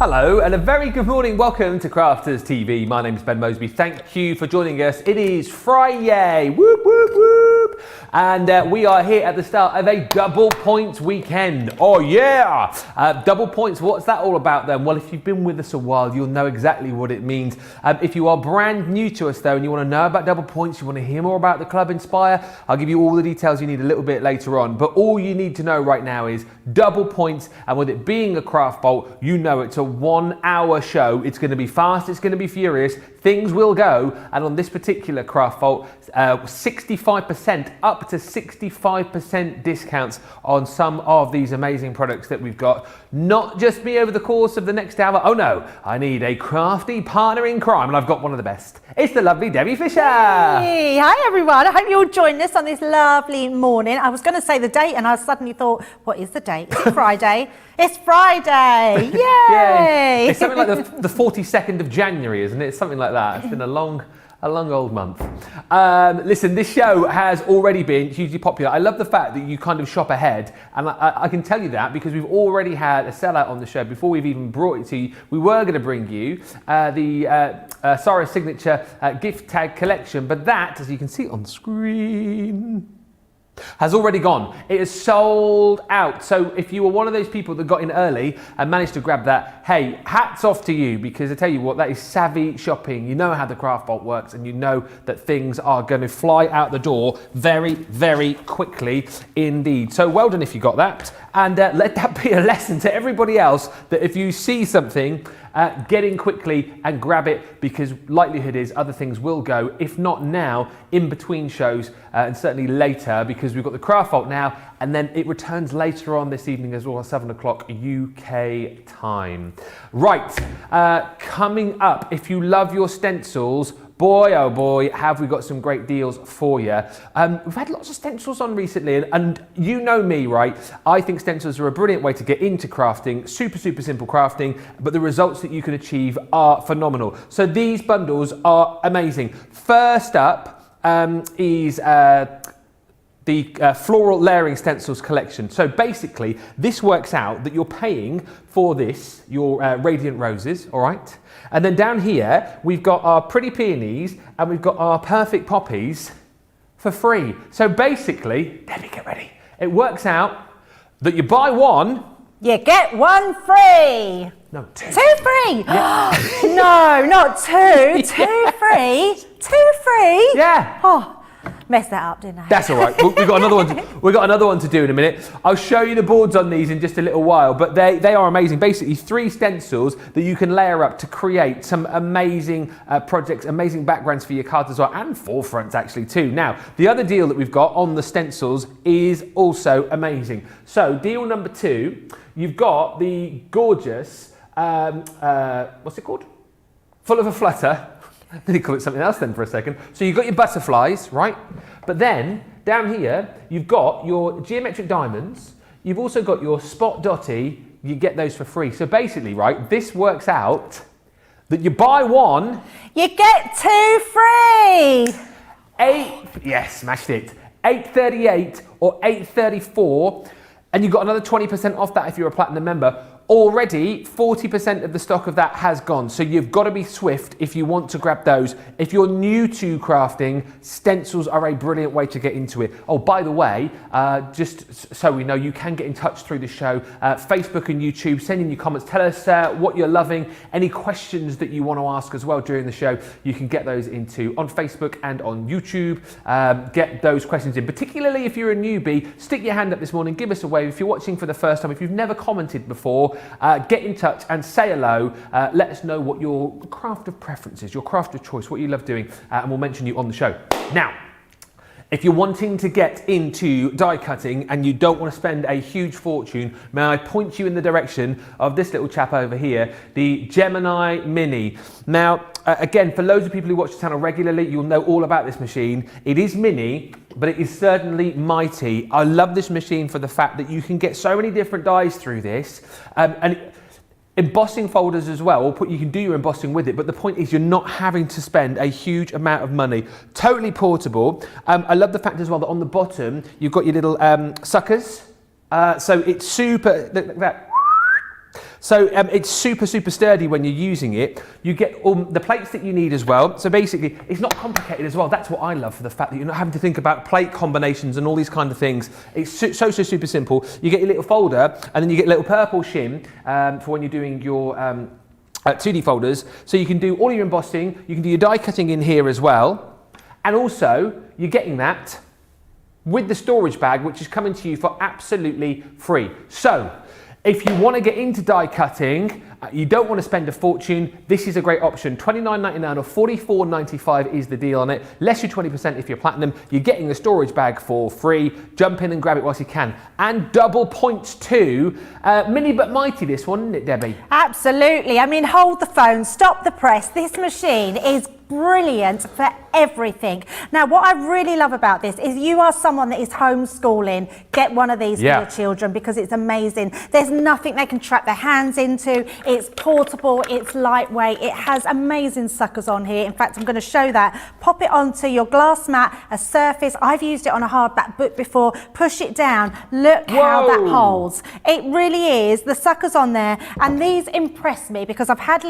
Hello and a very good morning. Welcome to Crafters TV. My name is Ben Mosby. Thank you for joining us. It is Friday. Whoop, whoop, whoop. And we are here at the start of a double points weekend. Oh yeah! Double points, what's that all about then? Well, if you've been with us a while, you'll know exactly what it means. If you are brand new to us though and you want to know about double points, you want to hear more about the Club Inspire, I'll give you all the details you need a little bit later on. But all you need to know right now is double points, and with it being a craft vault, you know it's a 1 hour show. It's going to be fast, it's going to be furious, things will go, and on this particular craft vault, 65% up to 65% discounts on some of these amazing products that we've got. Not just me over the course of the next hour. Oh no, I need a crafty partner in crime, and I've got one of the best. It's the lovely Debbie Fisher. Hey, hi everyone. I hope you all joined us on this lovely morning. I was going to say the date and I suddenly thought, what is the date? Is it Friday? It's Friday. Yay! Yeah, it's something like the 42nd of January, isn't it? It's something like that. It's been a long old month. Listen, this show has already been hugely popular. I love the fact that you kind of shop ahead, and I can tell you that because we've already had a sellout on the show before we've even brought it to you. We were going to bring you the Sarah Signature gift tag collection, but that, as you can see on screen, has already gone. It is sold out. So if you were one of those people that got in early and managed to grab that, hey, hats off to you, because I tell you what, that is savvy shopping. You know how the craft vault works, and you know that things are going to fly out the door very, very quickly indeed. So well done if you got that, and let that be a lesson to everybody else that if you see something, get in quickly and grab it, because likelihood is other things will go, if not now, in between shows, and certainly later, because we've got the craft vault now, and then it returns later on this evening as well, 7 o'clock UK time. Right, coming up, if you love your stencils, boy, oh boy, have we got some great deals for you. We've had lots of stencils on recently, and you know me, right? I think stencils are a brilliant way to get into crafting, super, super simple crafting, but the results that you can achieve are phenomenal. So these bundles are amazing. First up is the Floral Layering Stencils collection. So basically, this works out that you're paying for this, your Radiant Roses, all right? And then down here, we've got our Pretty Peonies and we've got our Perfect Poppies for free. So basically, Debbie, get ready. It works out that you buy one, you get one free. no, two. Two free? Yeah. No, not two. Two free? Two free? Yeah. Oh, messed that up, didn't I? That's all right. We've got another one. We've got another one to do in a minute. I'll show you the boards on these in just a little while, but they are amazing. Basically, 3 stencils that you can layer up to create some amazing projects, amazing backgrounds for your cards as well, and forefronts actually too. Now, the other deal that we've got on the stencils is also amazing. So, deal number 2, you've got the gorgeous, what's it called? Full of a Flutter. Did he call it something else then for a second? So you've got your butterflies, right? But then down here, you've got your geometric diamonds. You've also got your spot dotty. You get those for free. So basically, right, this works out that you buy one, you get 2 free. Yes, smashed it. $8.38 or $8.34, and you've got another 20% off that if you're a platinum member. Already 40% of the stock of that has gone, so you've got to be swift if you want to grab those. If you're new to crafting, stencils are a brilliant way to get into it. Oh, by the way, just so we know, you can get in touch through the show, Facebook and YouTube. Send in your comments, tell us what you're loving, any questions that you want to ask as well during the show. You can get those into on Facebook and on YouTube. Get those questions in, particularly if you're a newbie. Stick your hand up this morning, give us a wave. If you're watching for the first time, if you've never commented before, get in touch and say hello. Let us know what your craft of preference is, your craft of choice, what you love doing, and we'll mention you on the show. Now, if you're wanting to get into die cutting and you don't want to spend a huge fortune, may I point you in the direction of this little chap over here, the Gemini Mini. Now, again, for loads of people who watch the channel regularly, you'll know all about this machine. It is mini, but it is certainly mighty. I love this machine for the fact that you can get so many different dies through this, and embossing folders as well, or you can do your embossing with it, but the point is you're not having to spend a huge amount of money. Totally portable. I love the fact as well that on the bottom you've got your little suckers, so it's super, look at that. So it's super sturdy when you're using it. You get the plates that you need as well. So basically, it's not complicated as well. That's what I love, for the fact that you're not having to think about plate combinations and all these kind of things. It's so super simple. You get your little folder, and then you get a little purple shim for when you're doing your 2D folders. So you can do all your embossing. You can do your die cutting in here as well. And also, you're getting that with the storage bag, which is coming to you for absolutely free. So if you want to get into die cutting, you don't want to spend a fortune, this is a great option. $29.99 or $44.95 is the deal on it. Less you 20% if you're platinum. You're getting the storage bag for free. Jump in and grab it whilst you can. And double points too. Mini but mighty, this one, isn't it, Debbie? Absolutely. I mean, hold the phone, stop the press. This machine is brilliant for everything. Now, what I really love about this is you are someone that is homeschooling, get one of these for your children, because it's amazing. There's nothing they can trap their hands into. It's portable, it's lightweight, it has amazing suckers on here. In fact, I'm going to show that. Pop it onto your glass mat, a surface. I've used it on a hardback book before. Push it down. Look how that holds. It really is. The suckers on there, and these impress me because I've had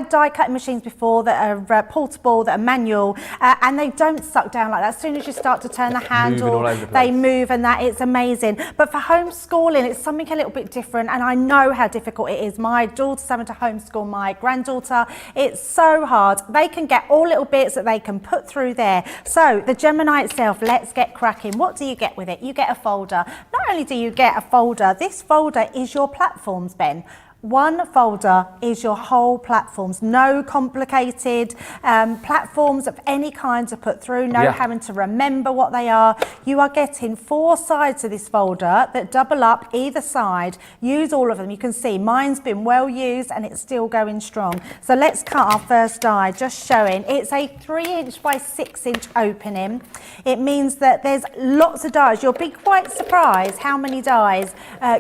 die cutting machines before that are portable, that are manual, and they don't suck down like that. As soon as you start to turn the handle, they move, and that it's amazing. But for homeschooling, it's something a little bit different, and I know how difficult it is. My daughter's having to homeschool my granddaughter. It's so hard. They can get all little bits that they can put through there. So the Gemini itself, let's get cracking. What do you get with it? You get a folder. Not only do you get a folder, this folder is your platforms, Ben. One folder is your whole platforms. No complicated platforms of any kind to put through, no having to remember what they are. You are getting 4 sides of this folder that double up either side. Use all of them. You can see mine's been well used and it's still going strong. So let's cut our first die, just showing. It's a 3" by 6" opening. It means that there's lots of dies. You'll be quite surprised how many dies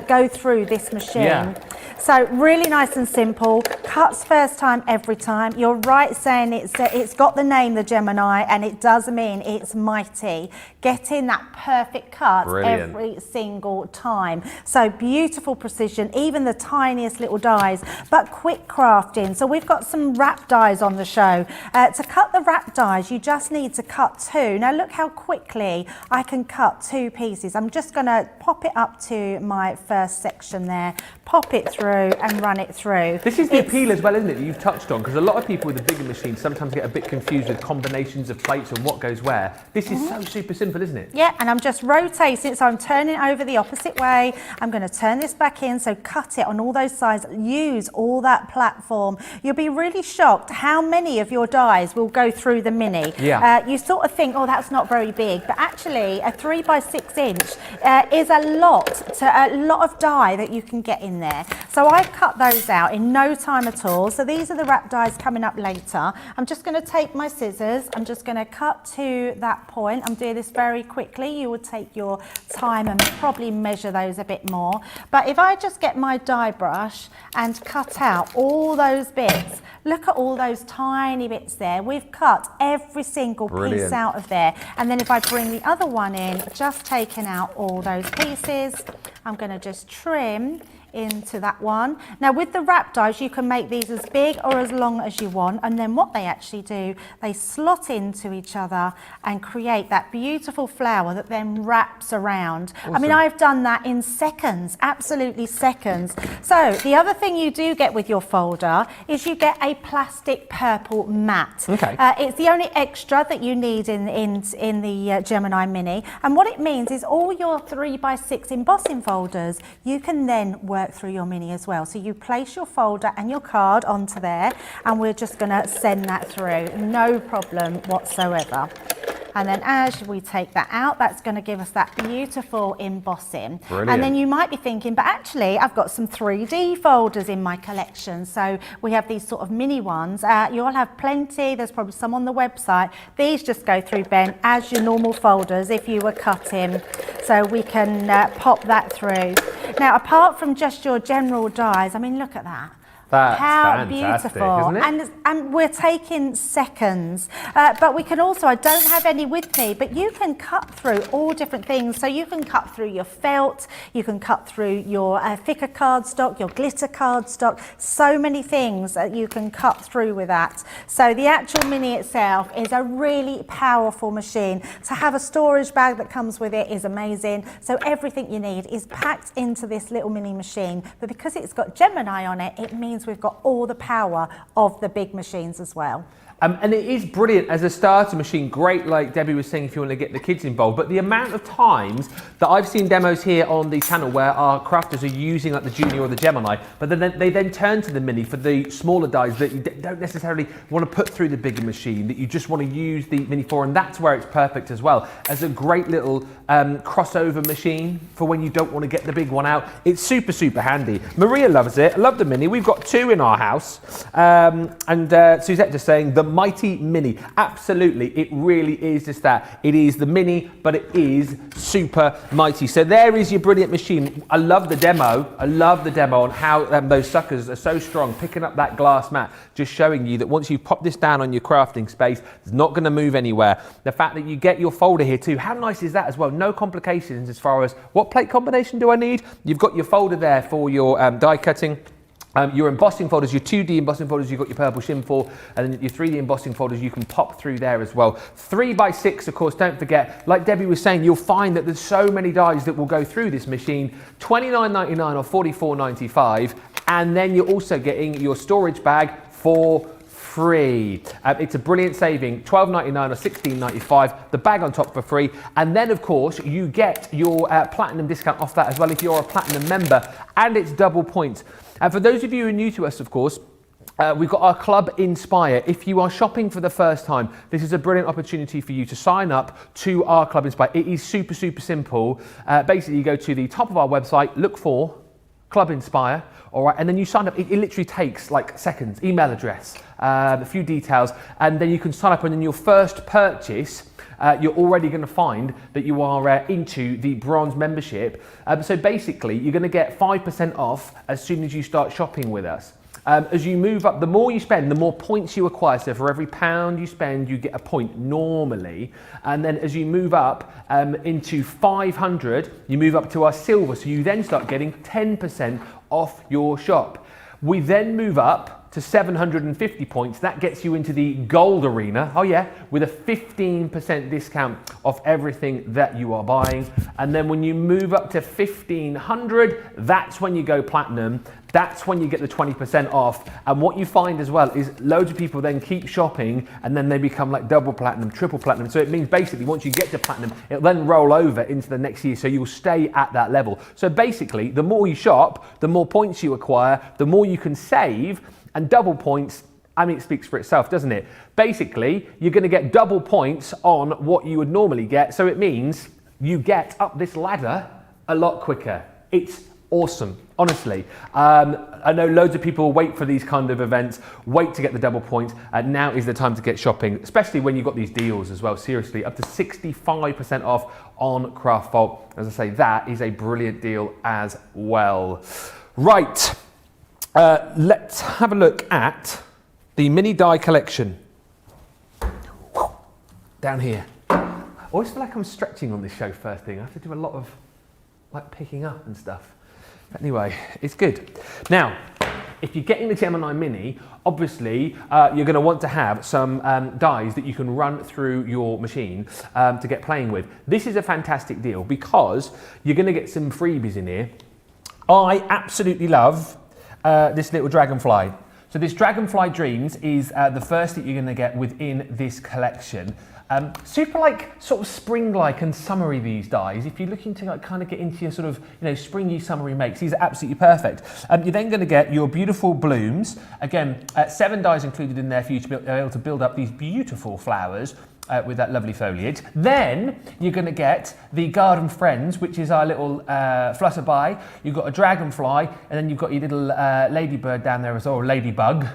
go through this machine. So really nice and simple, cuts first time every time. You're right saying it's got the name, the Gemini, and it does mean it's mighty. Getting that perfect cut every single time. So beautiful precision, even the tiniest little dies, but quick crafting. So we've got some wrap dies on the show. To cut the wrap dies, you just need to cut 2. Now look how quickly I can cut 2 pieces. I'm just gonna pop it up to my first section there, pop it through and run it through. This is the appeal as well, isn't it, that you've touched on, because a lot of people with the bigger machines sometimes get a bit confused with combinations of plates and what goes where. This is so super simple, isn't it? Yeah, and I'm just rotating, so I'm turning over the opposite way. I'm going to turn this back in, so cut it on all those sides. Use all that platform. You'll be really shocked how many of your dies will go through the Mini. You sort of think, oh, that's not very big, but actually a 3" by 6" is a lot of die that you can get in there. So I've cut those out in no time at all. So these are the wrap dies coming up later. I'm just going to take my scissors. I'm just going to cut to that point. I'm doing this very quickly. You would take your time and probably measure those a bit more. But if I just get my die brush and cut out all those bits, look at all those tiny bits there. We've cut every single piece out of there. And then if I bring the other one in, just taking out all those pieces, I'm going to just trim into that one. Now with the wrap dies, you can make these as big or as long as you want, and then what they actually do, they slot into each other and create that beautiful flower that then wraps around. I mean, I've done that in seconds, absolutely seconds. So the other thing you do get with your folder is you get a plastic purple mat. It's the only extra that you need in the Gemini Mini, and what it means is all your 3 by 6 embossing folders, you can then work through your Mini as well. So you place your folder and your card onto there, and we're just going to send that through, no problem whatsoever. And then as we take that out, that's going to give us that beautiful embossing. And then you might be thinking, but actually I've got some 3D folders in my collection. So we have these sort of mini ones. You'll have plenty. There's probably some on the website. These just go through, Ben, as your normal folders if you were cutting. So we can pop that through. Now, apart from just your general dies, I mean, look at that. That's How fantastic, beautiful. isn't it? And we're taking seconds, but we can also, I don't have any with me, but you can cut through all different things. So you can cut through your felt, you can cut through your thicker cardstock, your glitter cardstock, so many things that you can cut through with that. So the actual Mini itself is a really powerful machine. To have a storage bag that comes with it is amazing. So everything you need is packed into this little mini machine, but because it's got Gemini on it, it means we've got all the power of the big machines as well. And it is brilliant as a starter machine, great, like Debbie was saying, if you want to get the kids involved. But the amount of times that I've seen demos here on the channel where our crafters are using like the Junior or the Gemini, but then they then turn to the Mini for the smaller dies that you don't necessarily want to put through the bigger machine, that you just want to use the Mini for, and that's where it's perfect as well, as a great little crossover machine for when you don't want to get the big one out. It's super, super handy. Maria loves it. I love the Mini. We've got two in our house. Suzette just saying, the mighty Mini. Absolutely, it really is just that. It is the Mini, but it is super mighty. So there is your brilliant machine. I love the demo. I love the demo on how those suckers are so strong, picking up that glass mat, just showing you that once you pop this down on your crafting space, it's not going to move anywhere. The fact that you get your folder here too, how nice is that as well? No complications as far as what plate combination do I need? You've got your folder there for your die cutting. Your embossing folders, your 2D embossing folders, you've got your purple shim for, and then your 3D embossing folders you can pop through there as well. 3x6, of course, don't forget, like Debbie was saying, you'll find that there's so many dies that will go through this machine, $29.99 or $44.95, and then you're also getting your storage bag for free. It's a brilliant saving, $12.99 or $16.95, the bag on top for free, and then of course you get your platinum discount off that as well if you're a platinum member, and it's double points. And for those of you who are new to us, of course, we've got our Club Inspire. If you are shopping for the first time, this is a brilliant opportunity for you to sign up to our Club Inspire. It is super, super simple. Basically, you go to the top of our website, look for Club Inspire, all right, and then you sign up. It literally takes like seconds, email address, a few details, and then you can sign up, and then your first purchase, you're already going to find that you are into the bronze membership. So basically, you're going to get 5% off as soon as you start shopping with us. As you move up, the more you spend, the more points you acquire. So for every £1 you spend, you get a point normally. And then as you move up into 500, you move up to our silver. So you then start getting 10% off your shop. We then move up to 750 points. That gets you into the gold arena. Oh yeah, with a 15% discount off everything that you are buying. And then when you move up to 1500, that's when you go platinum. That's when you get the 20% off. And what you find as well is loads of people then keep shopping and then they become like double platinum, triple platinum. So it means basically once you get to platinum, it'll then roll over into the next year. So you'll stay at that level. So basically, the more you shop, the more points you acquire, the more you can save. And double points, I mean, it speaks for itself, doesn't it? Basically, you're going to get double points on what you would normally get. So it means you get up this ladder a lot quicker. It's awesome, honestly. I know loads of people wait for these kind of events, wait to get the double points, and now is the time to get shopping, especially when you've got these deals as well. Seriously, up to 65% off on Craft Vault. As I say, that is a brilliant deal as well. Right. Let's have a look at the mini die collection. Down here. I always feel like I'm stretching on this show first thing. I have to do a lot of like picking up and stuff. But anyway, it's good. Now, if you're getting the Gemini Mini, obviously you're going to want to have some dies that you can run through your machine to get playing with. This is a fantastic deal because you're going to get some freebies in here. I absolutely love this little Dragonfly. So this Dragonfly Dreams is the first that you're going to get within this collection. Super like sort of spring-like and summery these dies. If you're looking to like kind of get into your sort of springy summery makes, these are absolutely perfect. You're then going to get your beautiful blooms. Again, 7 dies included in there for you to be able to build up these beautiful flowers. With that lovely foliage. Then you're going to get the Garden Friends, which is our little flutterby. You've got a dragonfly, and then you've got your little ladybird down there as well, or ladybug.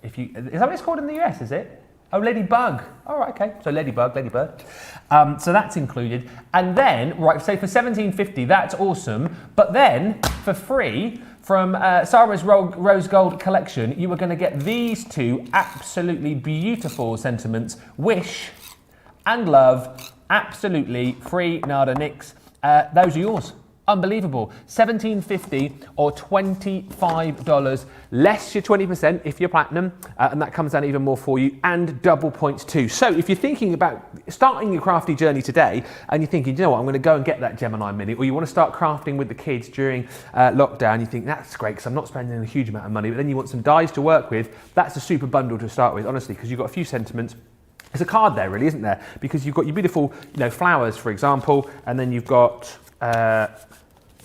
Is that what it's called in the US, is it? Oh, ladybug. All right, okay. So ladybug, ladybird. So that's included. And then, right, so for $17.50, that's awesome. But then, for free, From Sarah's Rose Gold collection, you are going to get these two absolutely beautiful sentiments. Wish and Love, absolutely free, nada nicks. Those are yours. Unbelievable. $17.50 or $25 less your 20% if you're platinum, and that comes down even more for you, and double points too. So if you're thinking about starting your crafty journey today and you're thinking, you know what, I'm going to go and get that Gemini Mini, or you want to start crafting with the kids during lockdown, you think that's great because I'm not spending a huge amount of money, but then you want some dies to work with, that's a super bundle to start with, honestly, because you've got a few sentiments. There's a card there really, isn't there? Because you've got your beautiful, flowers, for example, and then you've got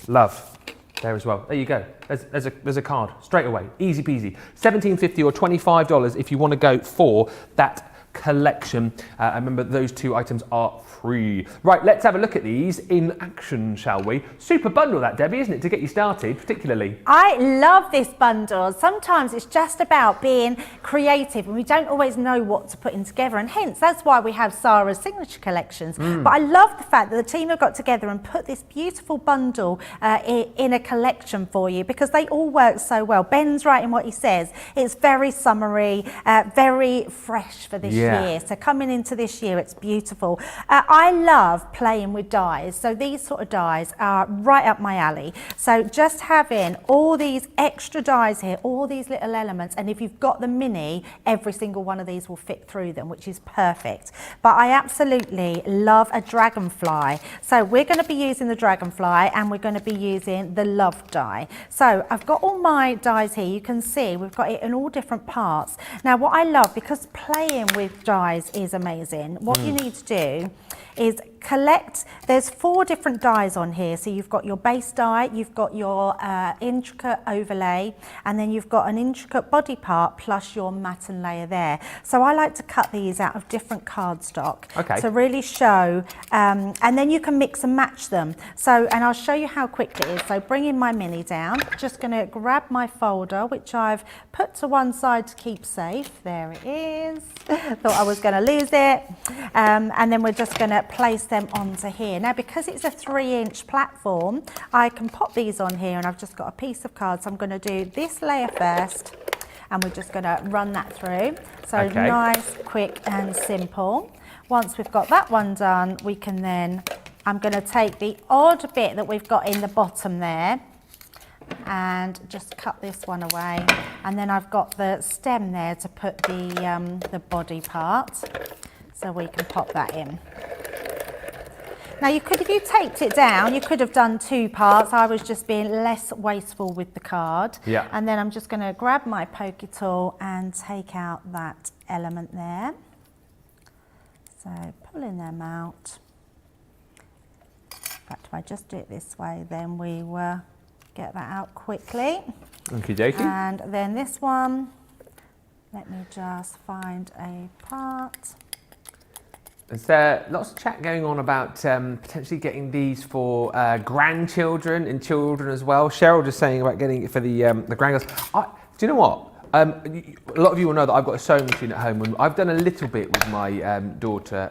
love there as well. There you go. There's a card straight away. Easy peasy. $17.50 or $25 if you want to go for that collection. Remember, those two items are free. Right, let's have a look at these in action, shall we? Super bundle that, Debbie, isn't it, to get you started, particularly? I love this bundle. Sometimes it's just about being creative and we don't always know what to put in together, and hence that's why we have Sarah's signature collections. But I love the fact that the team have got together and put this beautiful bundle in a collection for you, because they all work so well. Ben's right in what he says. It's very summery, very fresh for this year. So coming into this year, it's beautiful. I love playing with dies. So these sort of dies are right up my alley. So just having all these extra dies here, all these little elements, and if you've got the mini, every single one of these will fit through them, which is perfect. But I absolutely love a dragonfly. So we're going to be using the dragonfly, and we're going to be using the love die. So I've got all my dies here. You can see we've got it in all different parts. Now what I love, because playing with dies is amazing, what you need to do is collect, there's 4 different dies on here. So you've got your base die, you've got your intricate overlay, and then you've got an intricate body part plus your matten layer there. So I like to cut these out of different cardstock to really show, and then you can mix and match them. So, and I'll show you how quick it is. So bringing my mini down, just going to grab my folder, which I've put to one side to keep safe. There it is. Thought I was going to lose it. And then we're just going to place them onto here. Now, because it's a 3-inch platform, I can pop these on here, and I've just got a piece of card. So I'm going to do this layer first, and we're just going to run that through. So nice, quick and simple. Once we've got that one done, we can then, I'm going to take the odd bit that we've got in the bottom there and just cut this one away. And then I've got the stem there to put the body part. So we can pop that in. Now you could, if you taped it down, you could have done 2 parts. I was just being less wasteful with the card. And then I'm just going to grab my pokey tool and take out that element there. So pulling them out. In fact, if I just do it this way, then we will get that out quickly. Okie dokie. And then this one, let me just find a part. There's lots of chat going on about potentially getting these for grandchildren and children as well. Cheryl just saying about getting it for the grandgirls. Do you know what? A lot of you will know that I've got a sewing machine at home, and I've done a little bit with my daughter,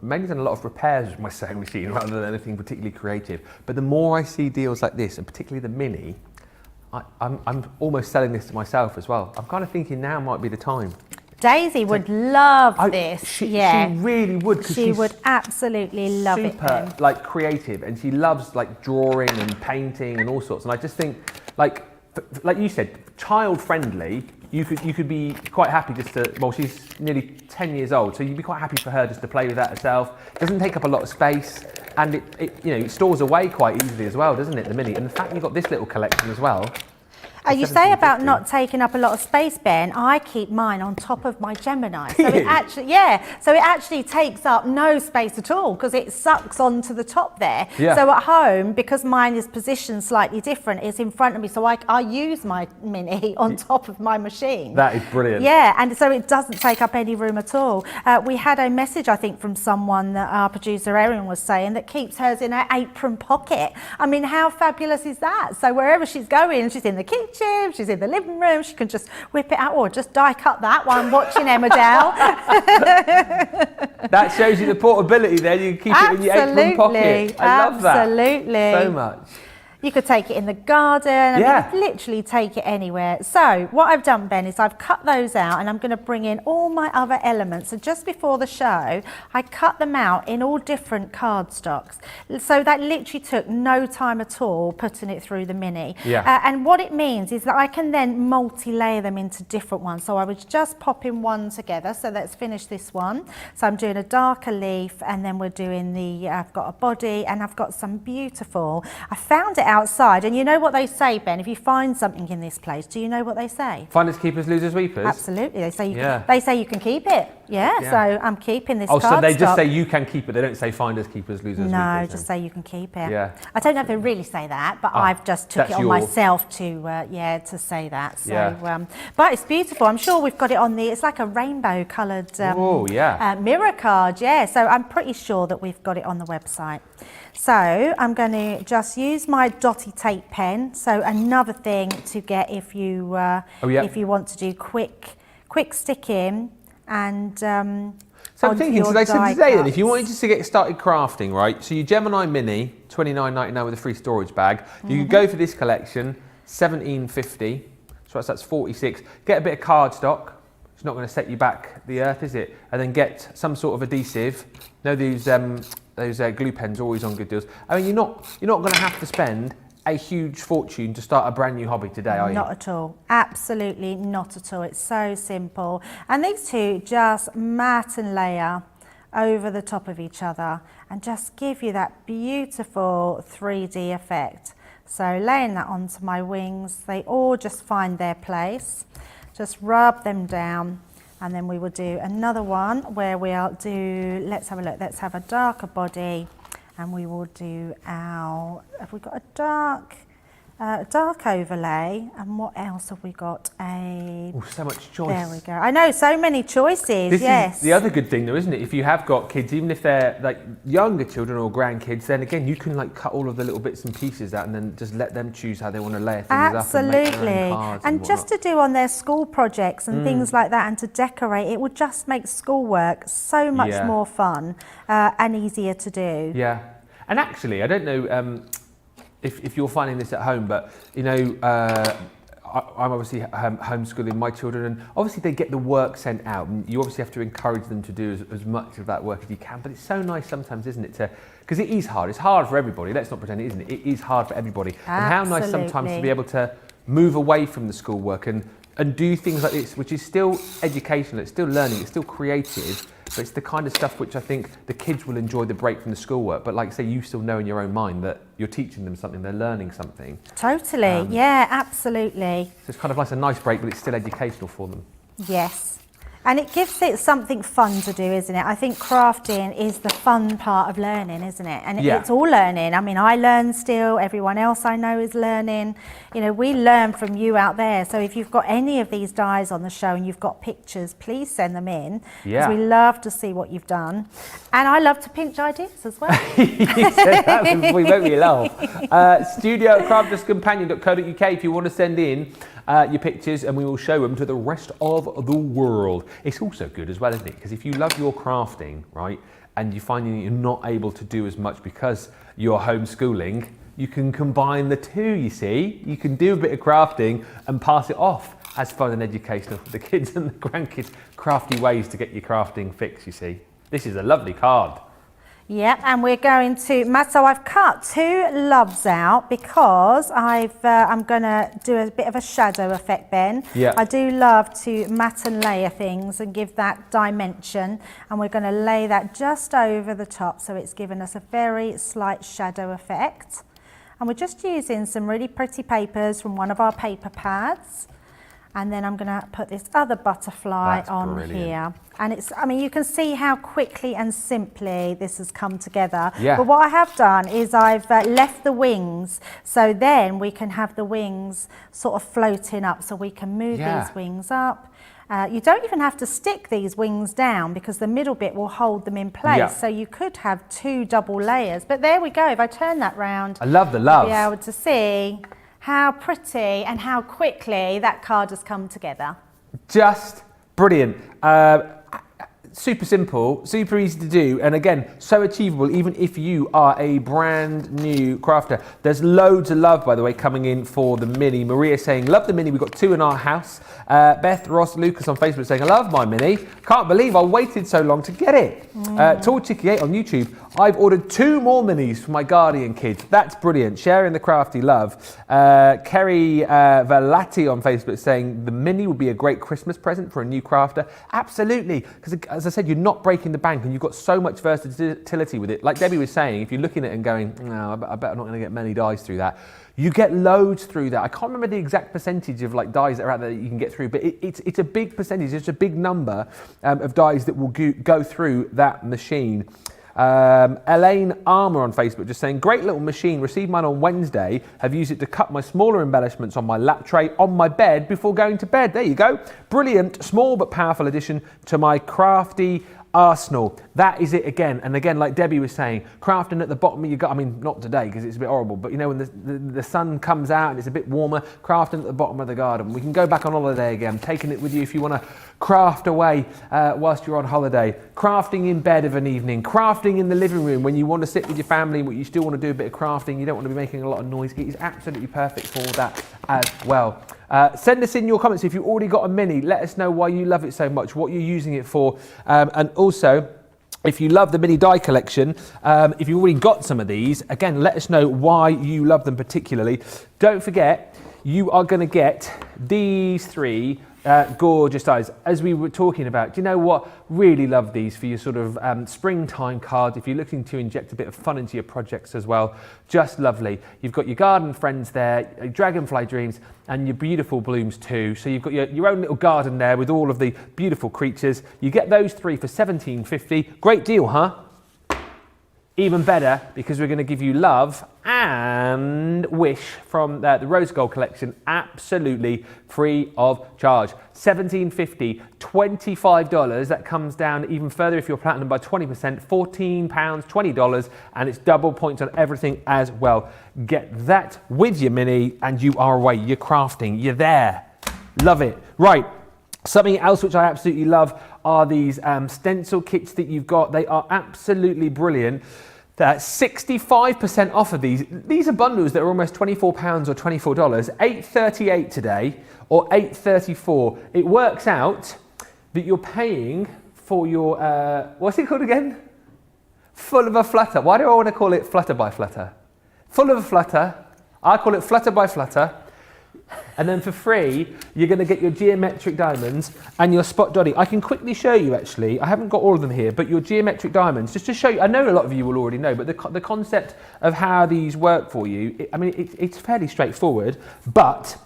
mainly done a lot of repairs with my sewing machine rather than anything particularly creative. But the more I see deals like this, and particularly the mini, I'm almost selling this to myself as well. I'm kind of thinking now might be the time. Daisy would love this. She really would. She would absolutely love it. Super, like, creative, and she loves like drawing and painting and all sorts. And I just think, like you said, child friendly. You could be quite happy just to. Well, she's nearly 10 years old, so you'd be quite happy for her just to play with that herself. It doesn't take up a lot of space, and it stores away quite easily as well, doesn't it? The mini, and the fact you've got this little collection as well. You say about not taking up a lot of space, Ben. I keep mine on top of my Gemini. So it actually takes up no space at all because it sucks onto the top there. So at home, because mine is positioned slightly different, it's in front of me. So I use my mini on top of my machine. That is brilliant. Yeah, and so it doesn't take up any room at all. We had a message, I think, from someone that our producer Erin was saying that keeps hers in her apron pocket. I mean, how fabulous is that? So wherever she's going, she's in the kitchen, she's in the living room, she can just whip it out, or just die cut that while I'm watching Emmerdale. That shows you the portability there. You can keep it in your apron pocket. I love that. Absolutely. So much. You could take it in the garden. I mean, you could literally take it anywhere. So what I've done, Ben, is I've cut those out and I'm going to bring in all my other elements. So just before the show, I cut them out in all different cardstocks. So that literally took no time at all putting it through the Mini. And what it means is that I can then multi-layer them into different ones. So I was just popping one together. So let's finish this one. So I'm doing a darker leaf, and then we're doing the, I've got a body, and I've got some beautiful, I found it outside, and you know what they say, Ben, if you find something in this place, do you know what they say? Finders, keepers, losers, weepers? Absolutely, they say you can keep it. So I'm keeping this cardstock. So they just say you can keep it, they don't say finders, keepers, losers, weepers? No, just say you can keep it. I don't know if they really say that, but I've just took it on myself to say that. So, but it's beautiful. I'm sure we've got it on the, it's like a rainbow coloured mirror card, so I'm pretty sure that we've got it on the website. So I'm going to just use my dotty tape pen. So another thing to get if you want to do quick sticking and so I'm thinking today then, if you wanted to get started crafting, right? So your Gemini Mini, $29.99 with a free storage bag. You could go for this collection, $17.50. So that's 46. Get a bit of cardstock. It's not going to set you back the earth, is it? And then get some sort of adhesive. You know those glue pens are always on good deals. I mean, you're not going to have to spend a huge fortune to start a brand new hobby today, are you? Not at all. Absolutely not at all. It's so simple. And these two just mat and layer over the top of each other and just give you that beautiful 3D effect. So laying that onto my wings, they all just find their place. Just rub them down, and then we will do another one where we'll do, let's have a look, let's have a darker body, and we will do our, have we got a dark overlay, and what else have we got? So much choice. There we go. I know, so many choices. This is the other good thing though, isn't it? If you have got kids, even if they're like younger children or grandkids, then again you can like cut all of the little bits and pieces out and then just let them choose how they want to layer things up and make their own cards and just to do on their school projects and things like that, and to decorate, it would just make schoolwork so much more fun and easier to do. And actually, I don't know if you're finding this at home, but you know, I'm obviously homeschooling my children, and obviously they get the work sent out, and you obviously have to encourage them to do as much of that work as you can. But it's so nice sometimes, isn't it, because it is hard. It's hard for everybody. Let's not pretend it isn't. It is hard for everybody. And how nice sometimes to be able to move away from the schoolwork and do things like this, which is still educational, it's still learning, it's still creative, but it's the kind of stuff which I think the kids will enjoy the break from the schoolwork. But like say, you still know in your own mind that you're teaching them something, they're learning something. Totally, yeah, absolutely. So it's kind of like a nice break, but it's still educational for them. Yes. And it gives it something fun to do, isn't it? I think crafting is the fun part of learning, isn't it? And it's all learning. I mean, I learn still, everyone else I know is learning. You know, we learn from you out there. So if you've got any of these dies on the show and you've got pictures, please send them in. Because we love to see what you've done. And I love to pinch ideas as well. You said that before, you make me laugh. studio@crafterscompanion.co.uk if you want to send in your pictures, and we will show them to the rest of the world. It's also good as well, isn't it? Because if you love your crafting, right, and you find that you're not able to do as much because you're homeschooling, you can combine the two, you see. You can do a bit of crafting and pass it off as fun and educational for the kids and the grandkids. Crafty ways to get your crafting fix, you see. This is a lovely card. Yep, and we're going to, so I've cut two loves out because I'm going to do a bit of a shadow effect, Ben. I do love to mat and layer things and give that dimension, and we're going to lay that just over the top, so it's given us a very slight shadow effect. And we're just using some really pretty papers from one of our paper pads. And then I'm going to put this other butterfly on here. And it's, I mean, you can see how quickly and simply this has come together. But what I have done is I've left the wings, so then we can have the wings sort of floating up, so we can move these wings up. You don't even have to stick these wings down because the middle bit will hold them in place. So you could have two double layers. But there we go. If I turn that round, I love the love. You'll be able to see how pretty and how quickly that card has come together. Just brilliant. super simple, super easy to do, and again, so achievable even if you are a brand new crafter. There's loads of love, by the way, coming in for the Mini. Maria saying, love the Mini, we've got 2 in our house. Beth, Ross, Lucas on Facebook saying, I love my Mini. Can't believe I waited so long to get it. Tall Chicky 8 on YouTube, I've ordered 2 more Minis for my Guardian kids. That's brilliant, sharing the crafty love. Kerry Velati on Facebook saying, the Mini would be a great Christmas present for a new crafter. Absolutely, because as I said, you're not breaking the bank and you've got so much versatility with it. Like Debbie was saying, if you're looking at it and going, no, I bet I'm not going to get many dies through that. You get loads through that. I can't remember the exact percentage of like dies that are out there that you can get through, but it's a big percentage. It's a big number of dies that will go through that machine. Elaine Armour on Facebook just saying, great little machine, received mine on Wednesday, have used it to cut my smaller embellishments on my lap tray on my bed before going to bed. There you go. Brilliant, small but powerful addition to my crafty arsenal. That is it again. And again, like Debbie was saying, crafting at the bottom of your gut, I mean, not today because it's a bit horrible, but you know, when the sun comes out and it's a bit warmer, crafting at the bottom of the garden. We can go back on holiday again, taking it with you if you want to craft away whilst you're on holiday, crafting in bed of an evening, crafting in the living room when you want to sit with your family but you still want to do a bit of crafting, you don't want to be making a lot of noise. It is absolutely perfect for that as well. Send us in your comments if you've already got a Mini. Let us know why you love it so much, what you're using it for, and also if you love the Mini die collection, if you've already got some of these, again, let us know why you love them particularly. Don't forget, you are going to get these 3 gorgeous dies, as we were talking about. Do you know what? Really love these for your sort of springtime cards. If you're looking to inject a bit of fun into your projects as well, just lovely. You've got your garden friends there, Dragonfly Dreams, and your beautiful blooms too. So you've got your own little garden there with all of the beautiful creatures. You get those 3 for $17.50. Great deal, huh? Even better, because we're going to give you love and wish from the Rose Gold collection absolutely free of charge. $17.50, $25. That comes down even further if you're platinum by 20%, £14, $20, and it's double points on everything as well. Get that with your Mini and you are away. You're crafting, you're there. Love it. Right. Something else which I absolutely love are these stencil kits that you've got. They are absolutely brilliant. That's 65% off of these. These are bundles that are almost £24 or $24. $8.38 today or $8.34. It works out that you're paying for your, what's it called again? Full of a flutter. Why do I want to call it Flutter by Flutter? Full of a flutter. I call it Flutter by Flutter. And then for free, you're going to get your geometric diamonds and your spot dotting. I can quickly show you actually, I haven't got all of them here, but your geometric diamonds, just to show you, I know a lot of you will already know, but the concept of how these work for you, it's fairly straightforward, but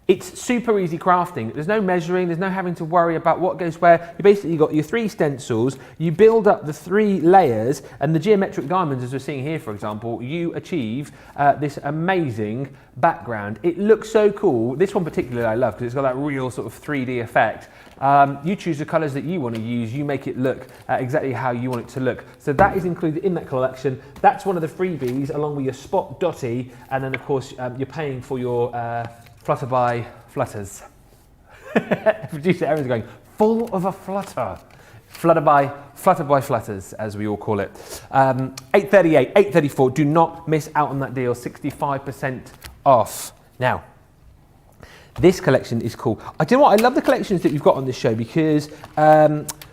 it's super easy crafting. There's no measuring, there's no having to worry about what goes where. You basically got your 3 stencils, you build up the 3 layers, and the geometric diamonds, as we're seeing here, for example, you achieve this amazing background. It looks so cool. This one particularly I love because it's got that real sort of 3D effect. You choose the colours that you want to use, you make it look exactly how you want it to look. So that is included in that collection. That's one of the freebies along with your spot dotty, and then of course you're paying for your Flutter by Flutters. Producer Erin's going, full of a flutter. Flutter by Flutters, as we all call it. $8.38, $8.34. Do not miss out on that deal. 65% off. Now, this collection is cool. Do you know what? I love the collections that we've got on this show because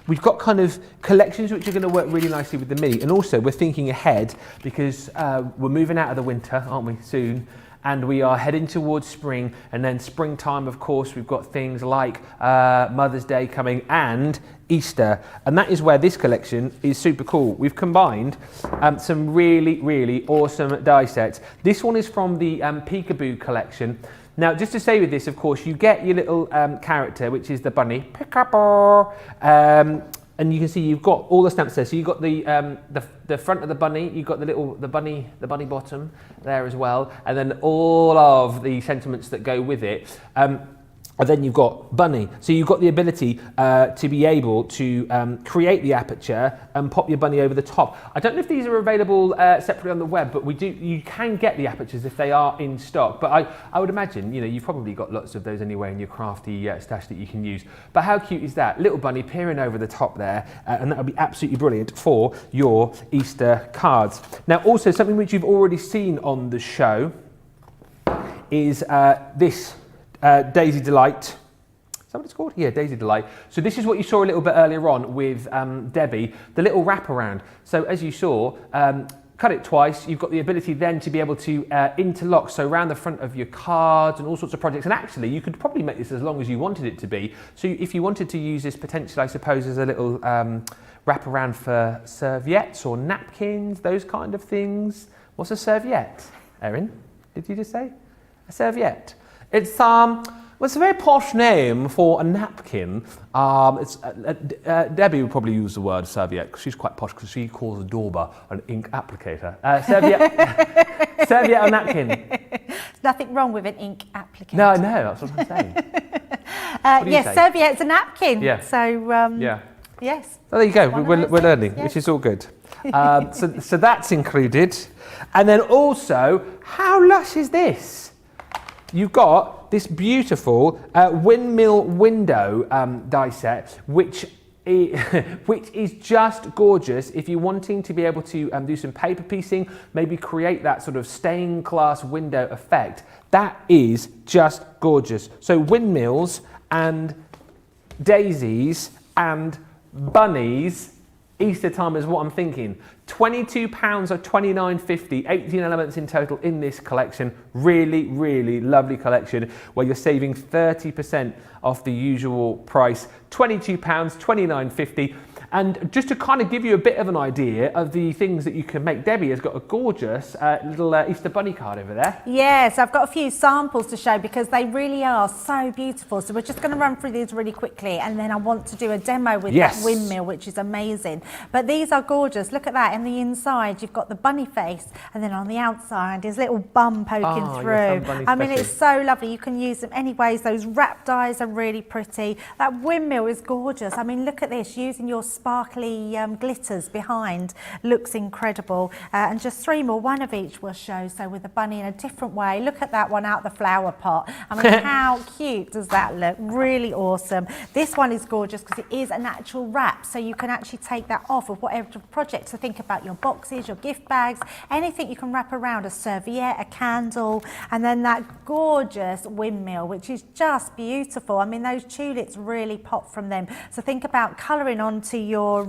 we've got kind of collections which are going to work really nicely with the Mini. And also, we're thinking ahead because we're moving out of the winter, aren't we, soon? And we are heading towards spring, and then springtime, of course, we've got things like Mother's Day coming and Easter, and that is where this collection is super cool. We've combined some really, really awesome die sets. This one is from the Peekaboo Collection. Now, just to say with this, of course, you get your little character, which is the bunny, Peekaboo, and you can see you've got all the stamps there. So you've got the front of the bunny, you've got the bunny bottom there as well, and then all of the sentiments that go with it. And then you've got bunny. So you've got the ability to be able to create the aperture and pop your bunny over the top. I don't know if these are available separately on the web, but you can get the apertures if they are in stock. But I would imagine, you know, you've probably got lots of those anyway in your crafty stash that you can use. But how cute is that? Little bunny peering over the top there, and that would be absolutely brilliant for your Easter cards. Now, also something which you've already seen on the show is this. Daisy Delight. Is that what it's called? Yeah, Daisy Delight. So this is what you saw a little bit earlier on with Debbie, the little wraparound. So as you saw, cut it twice, you've got the ability then to be able to interlock, so around the front of your cards and all sorts of projects. And actually, you could probably make this as long as you wanted it to be. So if you wanted to use this potentially, I suppose, as a little wraparound for serviettes or napkins, those kind of things. What's a serviette, Erin? Did you just say? A serviette. It's well, it's a very posh name for a napkin. Debbie would probably use the word serviette because she's quite posh because she calls a dauber an ink applicator. Serviette, serviette or napkin. There's nothing wrong with an ink applicator. No, that's what I'm saying. Yes, serviette's a napkin. Yeah. So yeah. Yes. Oh, there you go. We're learning, yes. Which is all good. So that's included, and then also, how lush is this? You've got this beautiful windmill window die set, which is just gorgeous if you're wanting to be able to do some paper piecing, maybe create that sort of stained glass window effect. That is just gorgeous. So windmills and daisies and bunnies, Easter time is what I'm thinking. £22 or £29.50, 18 elements in total in this collection. Really, really lovely collection where you're saving 30% off the usual price. £22, £29.50. And just to kind of give you a bit of an idea of the things that you can make, Debbie has got a gorgeous little Easter bunny card over there. Yes, I've got a few samples to show because they really are so beautiful. So we're just going to run through these really quickly, and then I want to do a demo with that windmill, which is amazing. But these are gorgeous. Look at that. In the inside, you've got the bunny face, and then on the outside, his little bum poking through. I mean, it's so lovely. You can use them anyways. Those wrap dies are really pretty. That windmill is gorgeous. I mean, look at this, using your sparkly glitters behind looks incredible. And just three more, one of each will show. So with the bunny in a different way. Look at that one out the flower pot. I mean, how cute does that look? Really awesome. This one is gorgeous because it is a natural wrap, so you can actually take that off of whatever project. So think about your boxes, your gift bags, anything you can wrap around, a serviette, a candle, and then that gorgeous windmill, which is just beautiful. I mean, those tulips really pop from them. So think about colouring onto your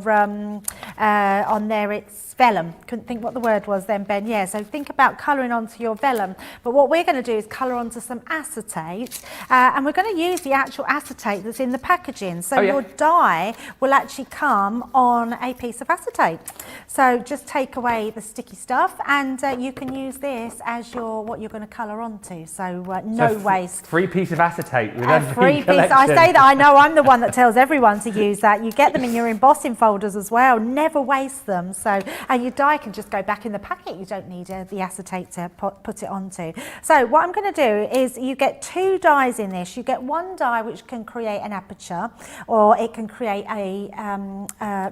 on there, it's vellum. Couldn't think what the word was then, Ben. Yeah, so think about colouring onto your vellum. But what we're going to do is colour onto some acetate, and we're going to use the actual acetate that's in the packaging. So your die will actually come on a piece of acetate. So just take away the sticky stuff, and you can use this as what you're going to colour onto. So no waste. Free piece of acetate with every collection. I say that, I know I'm the one that tells everyone to use that. You get them in your embossing folders as well. Never waste them. So, and your die can just go back in the packet. You don't need the acetate to put it onto. So what I'm going to do is you get two dies in this. You get one die which can create an aperture, or it can create a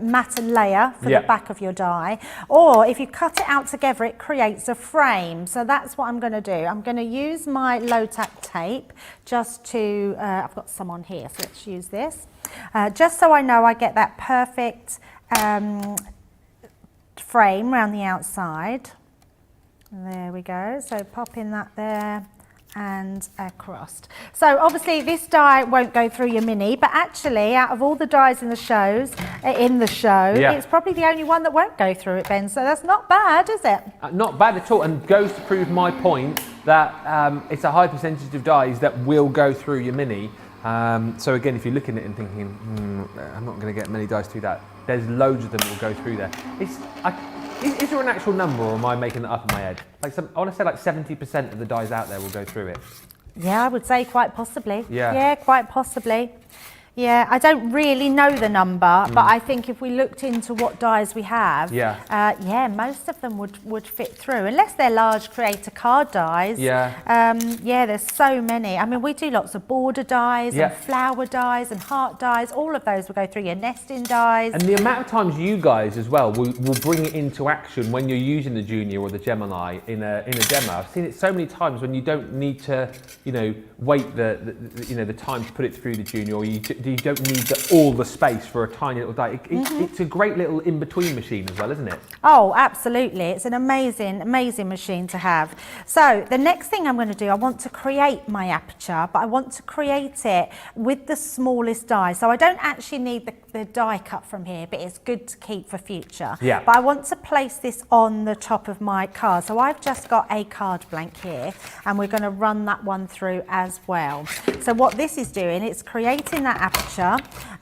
matte layer for the back of your die. Or if you cut it out together, it creates a frame. So that's what I'm going to do. I'm going to use my low-tack tape just to, I've got some on here, so let's use this. Just so I know I get that perfect frame around the outside. There we go. So pop in that there and across. So obviously this die won't go through your mini, but actually out of all the dies in the show, it's probably the only one that won't go through it, Ben. So that's not bad, is it? Not bad at all, and goes to prove my point that it's a high percentage of dies that will go through your mini. So again, if you're looking at it and thinking, I'm not going to get many dice through that, there's loads of them that will go through there. Is there an actual number, or am I making it up in my head? I want to say like 70% of the dies out there will go through it. Yeah, I would say quite possibly. Yeah. Yeah, quite possibly. Yeah, I don't really know the number, but I think if we looked into what dies we have, yeah, most of them would fit through, unless they're large creator card dies. Yeah, there's so many. I mean, we do lots of border dies and flower dies and heart dies. All of those will go through your nesting dies. And the amount of times you guys as well will bring it into action when you're using the Junior or the Gemini in a demo. I've seen it so many times when you don't need to, you know, wait the time to put it through the Junior, or you don't need all the space for a tiny little die. It's a great little in-between machine as well, isn't it? Oh, absolutely. It's an amazing, amazing machine to have. So the next thing I'm going to do, I want to create my aperture, but I want to create it with the smallest die. So I don't actually need the die cut from here, but it's good to keep for future. Yeah. But I want to place this on the top of my card. So I've just got a card blank here, and we're going to run that one through as well. So what this is doing, it's creating that aperture.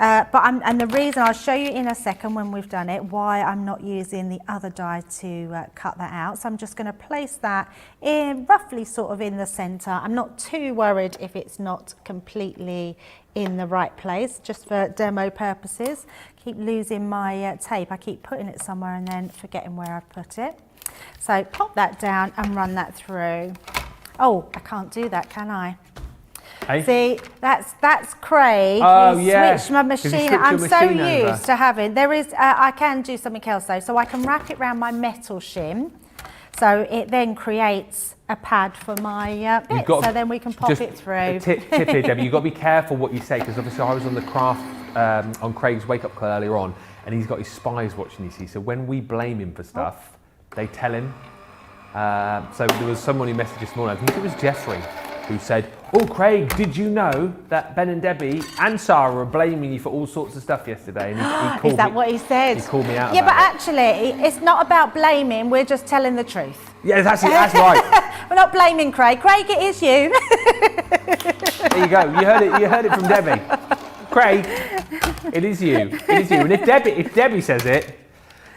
And the reason, I'll show you in a second when we've done it, why I'm not using the other die to cut that out. So I'm just going to place that in roughly sort of in the center. I'm not too worried if it's not completely in the right place, just for demo purposes. Keep losing my tape. I keep putting it somewhere and then forgetting where I've put it. So pop that down and run that through. Oh, I can't do that, can I? Hey? See, that's Craig. Oh, He yeah. switched my machine. I'm so used to having. There is. I can do something else though. So I can wrap it around my metal shim, so it then creates a pad for my bit. So then we can pop it through. Tip here, Debbie. You've got to be careful what you say, because obviously I was on the craft on Craig's wake up call earlier on, and he's got his spies watching. You see, so when we blame him for stuff, they tell him. So there was someone who messaged this morning. I think it was Jeffrey, who said, "Oh, Craig, did you know that Ben and Debbie and Sarah were blaming you for all sorts of stuff yesterday?" And he called Is that what he said? He called me out. Yeah, but about actually, it's not about blaming. We're just telling the truth. Yeah, that's right. We're not blaming Craig. Craig, it is you. There you go. You heard it from Debbie. Craig, it is you. It is you. And if Debbie says it,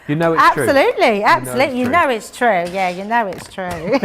you know it's true. Absolutely, absolutely. You know it's true. Yeah, you know it's true.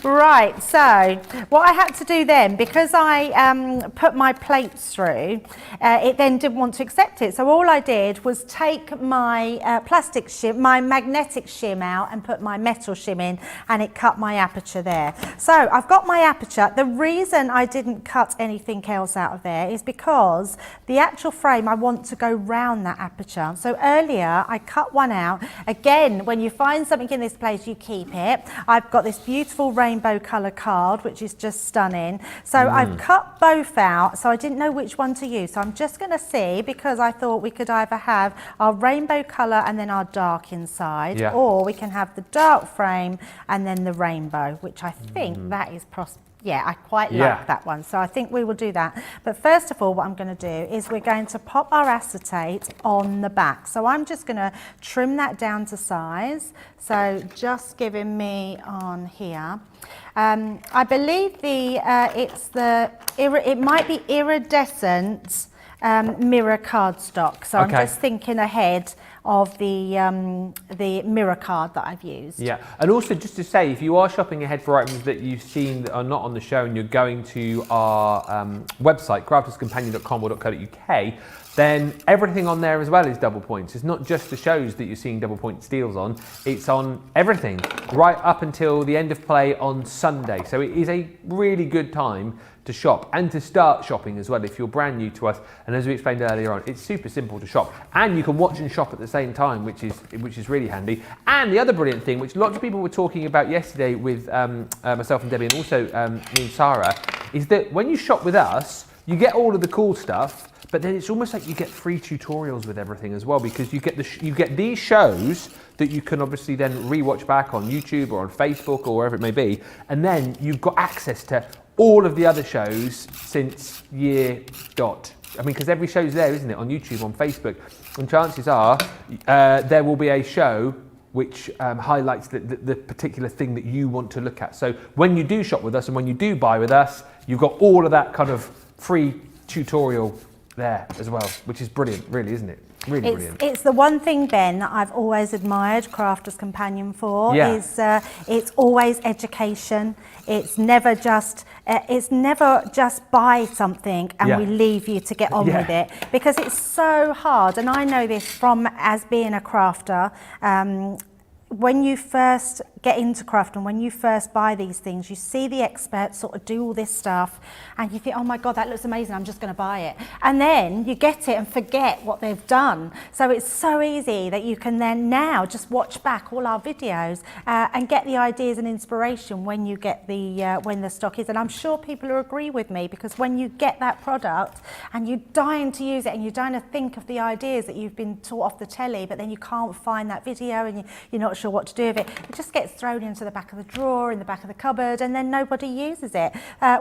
Right, so what I had to do then, because I put my plates through, it then didn't want to accept it. So all I did was take my plastic shim, my magnetic shim out, and put my metal shim in, and it cut my aperture there. So I've got my aperture. The reason I didn't cut anything else out of there is because the actual frame, I want to go round that aperture. So earlier I cut one out. Again, when you find something in this place, you keep it. I've got this beautiful rainbow colour card, which is just stunning. So I've cut both out, so I didn't know which one to use. So I'm just going to see, because I thought we could either have our rainbow colour and then our dark inside, or we can have the dark frame and then the rainbow, which I think that is yeah, I quite like that one. So I think we will do that. But first of all, what I'm going to do is we're going to pop our acetate on the back. So I'm just going to trim that down to size. So just giving me on here. I believe it might be iridescent mirror cardstock. So I'm just thinking ahead of the mirror card that I've used. Yeah, and also just to say, if you are shopping ahead for items that you've seen that are not on the show, and you're going to our website, crafterscompanion.com.co.uk, then everything on there as well is double points. It's not just the shows that you're seeing double point steals on, it's on everything, right up until the end of play on Sunday. So it is a really good time to shop and to start shopping as well if you're brand new to us. And as we explained earlier on, it's super simple to shop, and you can watch and shop at the same time, which is really handy. And the other brilliant thing, which lots of people were talking about yesterday with myself and Debbie, and also me and Sarah, is that when you shop with us, you get all of the cool stuff, but then it's almost like you get free tutorials with everything as well, because you get these shows that you can obviously then rewatch back on YouTube or on Facebook or wherever it may be, and then you've got access to all of the other shows since year dot. I mean, because every show's there, isn't it, on YouTube, on Facebook, and chances are there will be a show which highlights the particular thing that you want to look at. So when you do shop with us and when you do buy with us, you've got all of that kind of free tutorial there as well, which is brilliant, really, isn't it? Really brilliant. It's the one thing, Ben, that I've always admired Crafter's Companion for. Yeah. Is it's always education. It's never just buy something and we leave you to get on with it, because it's so hard. And I know this from as being a crafter. When you first get into craft and when you first buy these things, you see the experts sort of do all this stuff and you think, oh my God, that looks amazing, I'm just going to buy it. And then you get it and forget what they've done. So it's so easy that you can then now just watch back all our videos and get the ideas and inspiration when you get when the stock is. And I'm sure people will agree with me, because when you get that product and you're dying to use it and you're dying to think of the ideas that you've been taught off the telly, but then you can't find that video and you're not sure what to do with it, it just gets thrown into the back of the drawer, in the back of the cupboard, and then nobody uses it,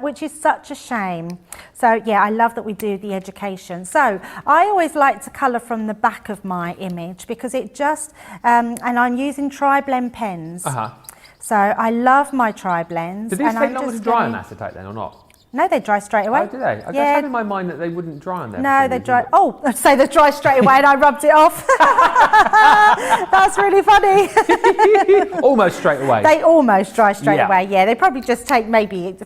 which is such a shame. So yeah, I love that we do the education. So I always like to colour from the back of my image, because it just, and I'm using tri-blend pens. So I love my tri-blends. Do these take longer to dry on acetate then, or not? No, they dry straight away. Oh, do they? I had in my mind that they wouldn't dry on them. No, they dry. Oh, I'd say they dry straight away and I rubbed it off. That's really funny. Almost straight away. They almost dry straight away, yeah. They probably just take maybe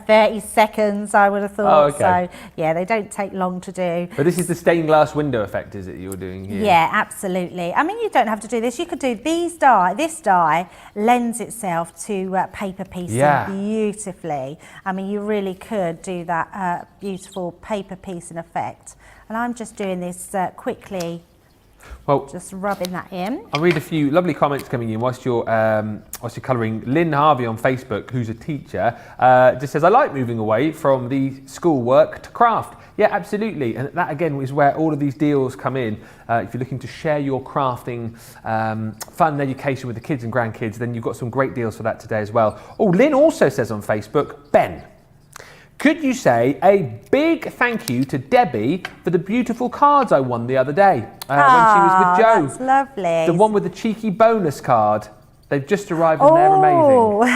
30 seconds, I would have thought. Oh, okay. So, yeah, they don't take long to do. But this is the stained glass window effect, is it, you're doing here? Yeah, absolutely. I mean, you don't have to do this. You could do this dye lends itself to paper piecing beautifully. I mean, you really could do that beautiful paper piecing effect. And I'm just doing this quickly. Well, just rubbing that in. I'll read a few lovely comments coming in whilst you're colouring. Lynn Harvey on Facebook, who's a teacher, just says, I like moving away from the schoolwork to craft. Yeah, absolutely. And that, again, is where all of these deals come in. If you're looking to share your crafting fun and education with the kids and grandkids, then you've got some great deals for that today as well. Oh, Lynn also says on Facebook, Ben, could you say a big thank you to Debbie for the beautiful cards I won the other day when she was with Joe? That's lovely. The one with the cheeky bonus card. They've just arrived and they're amazing.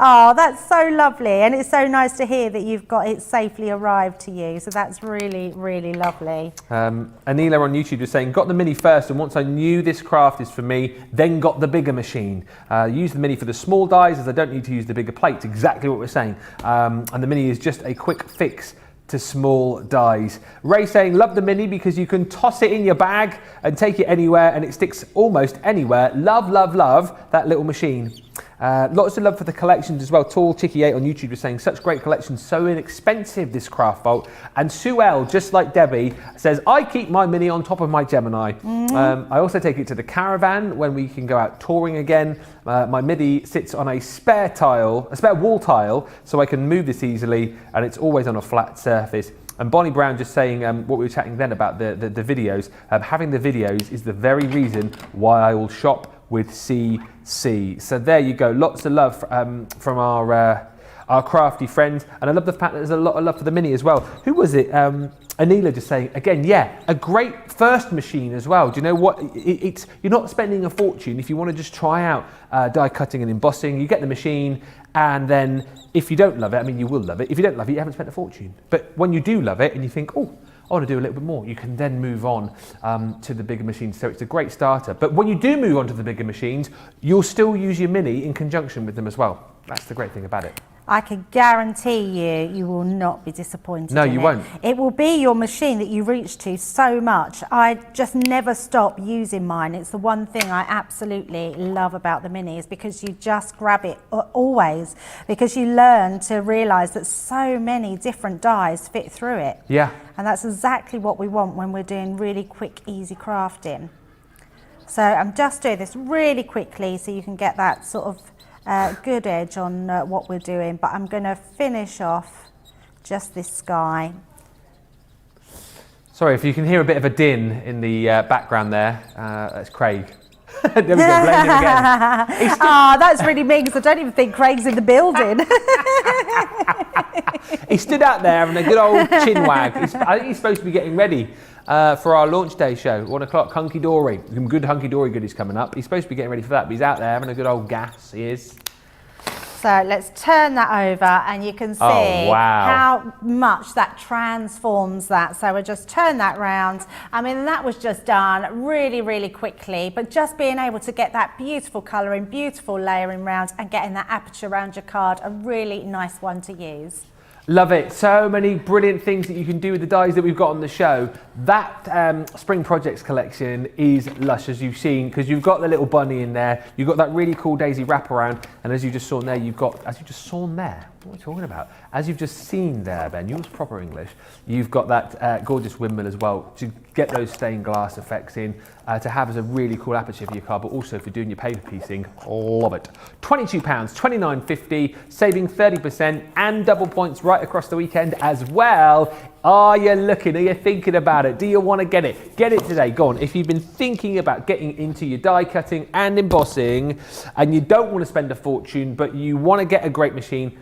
Oh, that's so lovely. And it's so nice to hear that you've got it safely arrived to you. So that's really, really lovely. Anila on YouTube was saying, got the Mini first, and once I knew this craft is for me, then got the bigger machine. Use the Mini for the small dies, as I don't need to use the bigger plates. Exactly what we're saying. And the Mini is just a quick fix to small dies. Ray saying, love the Mini because you can toss it in your bag and take it anywhere and it sticks almost anywhere. Love, love, love that little machine. Lots of love for the collections as well. Tall Chicky 8 on YouTube was saying, such great collections, so inexpensive, this craft vault. And Sue L, just like Debbie, says, I keep my Mini on top of my Gemini. I also take it to the caravan when we can go out touring again. My Mini sits on a spare wall tile, so I can move this easily, and it's always on a flat surface. And Bonnie Brown just saying what we were chatting then about the videos. Having the videos is the very reason why I will shop with CC. So there you go. Lots of love from our crafty friends. And I love the fact that there's a lot of love for the Mini as well. Who was it? Anila just saying, again, yeah, a great first machine as well. Do you know what? You're not spending a fortune if you want to just try out die cutting and embossing. You get the machine, and then if you don't love it, I mean, you will love it. If you don't love it, you haven't spent a fortune. But when you do love it and you think, oh, I want to do a little bit more, you can then move on to the bigger machines. So it's a great starter. But when you do move on to the bigger machines, you'll still use your Mini in conjunction with them as well. That's the great thing about it. I can guarantee you will not be disappointed. No, you won't. It will be your machine that you reach to so much. I just never stop using mine. It's the one thing I absolutely love about the Mini, is because you just grab it always, because you learn to realise that so many different dies fit through it. Yeah. And that's exactly what we want when we're doing really quick, easy crafting. So I'm just doing this really quickly so you can get that sort of good edge on what we're doing, but I'm going to finish off just this sky. Sorry if you can hear a bit of a din in the background there. That's Craig. There we go, blame him again. Oh, that's really mean, because I don't even think Craig's in the building. He stood out there and a good old chin wag. I think he's supposed to be getting ready for our launch day show, 1 o'clock, Hunky Dory. Some good Hunky Dory goodies coming up. He's supposed to be getting ready for that, but he's out there having a good old gas, he is. So let's turn that over and you can see how much that transforms that. So we'll just turn that round. I mean, that was just done really, really quickly, but just being able to get that beautiful colouring, beautiful layering round and getting that aperture around your card, a really nice one to use. Love it. So many brilliant things that you can do with the dies that we've got on the show. That Spring Projects collection is lush, as you've seen, because you've got the little bunny in there. You've got that really cool daisy wraparound. And as you just saw there, you've got, as you just saw there, what are you talking about? As you've just seen there, Ben, yours proper English, you've got that gorgeous windmill as well to get those stained glass effects in, to have as a really cool aperture for your card, but also for doing your paper piecing. Love it. £22, £29.50, saving 30% and double points right across the weekend as well. Are you looking? Are you thinking about it? Do you want to get it? Get it today. Go on. If you've been thinking about getting into your die cutting and embossing and you don't want to spend a fortune, but you want to get a great machine,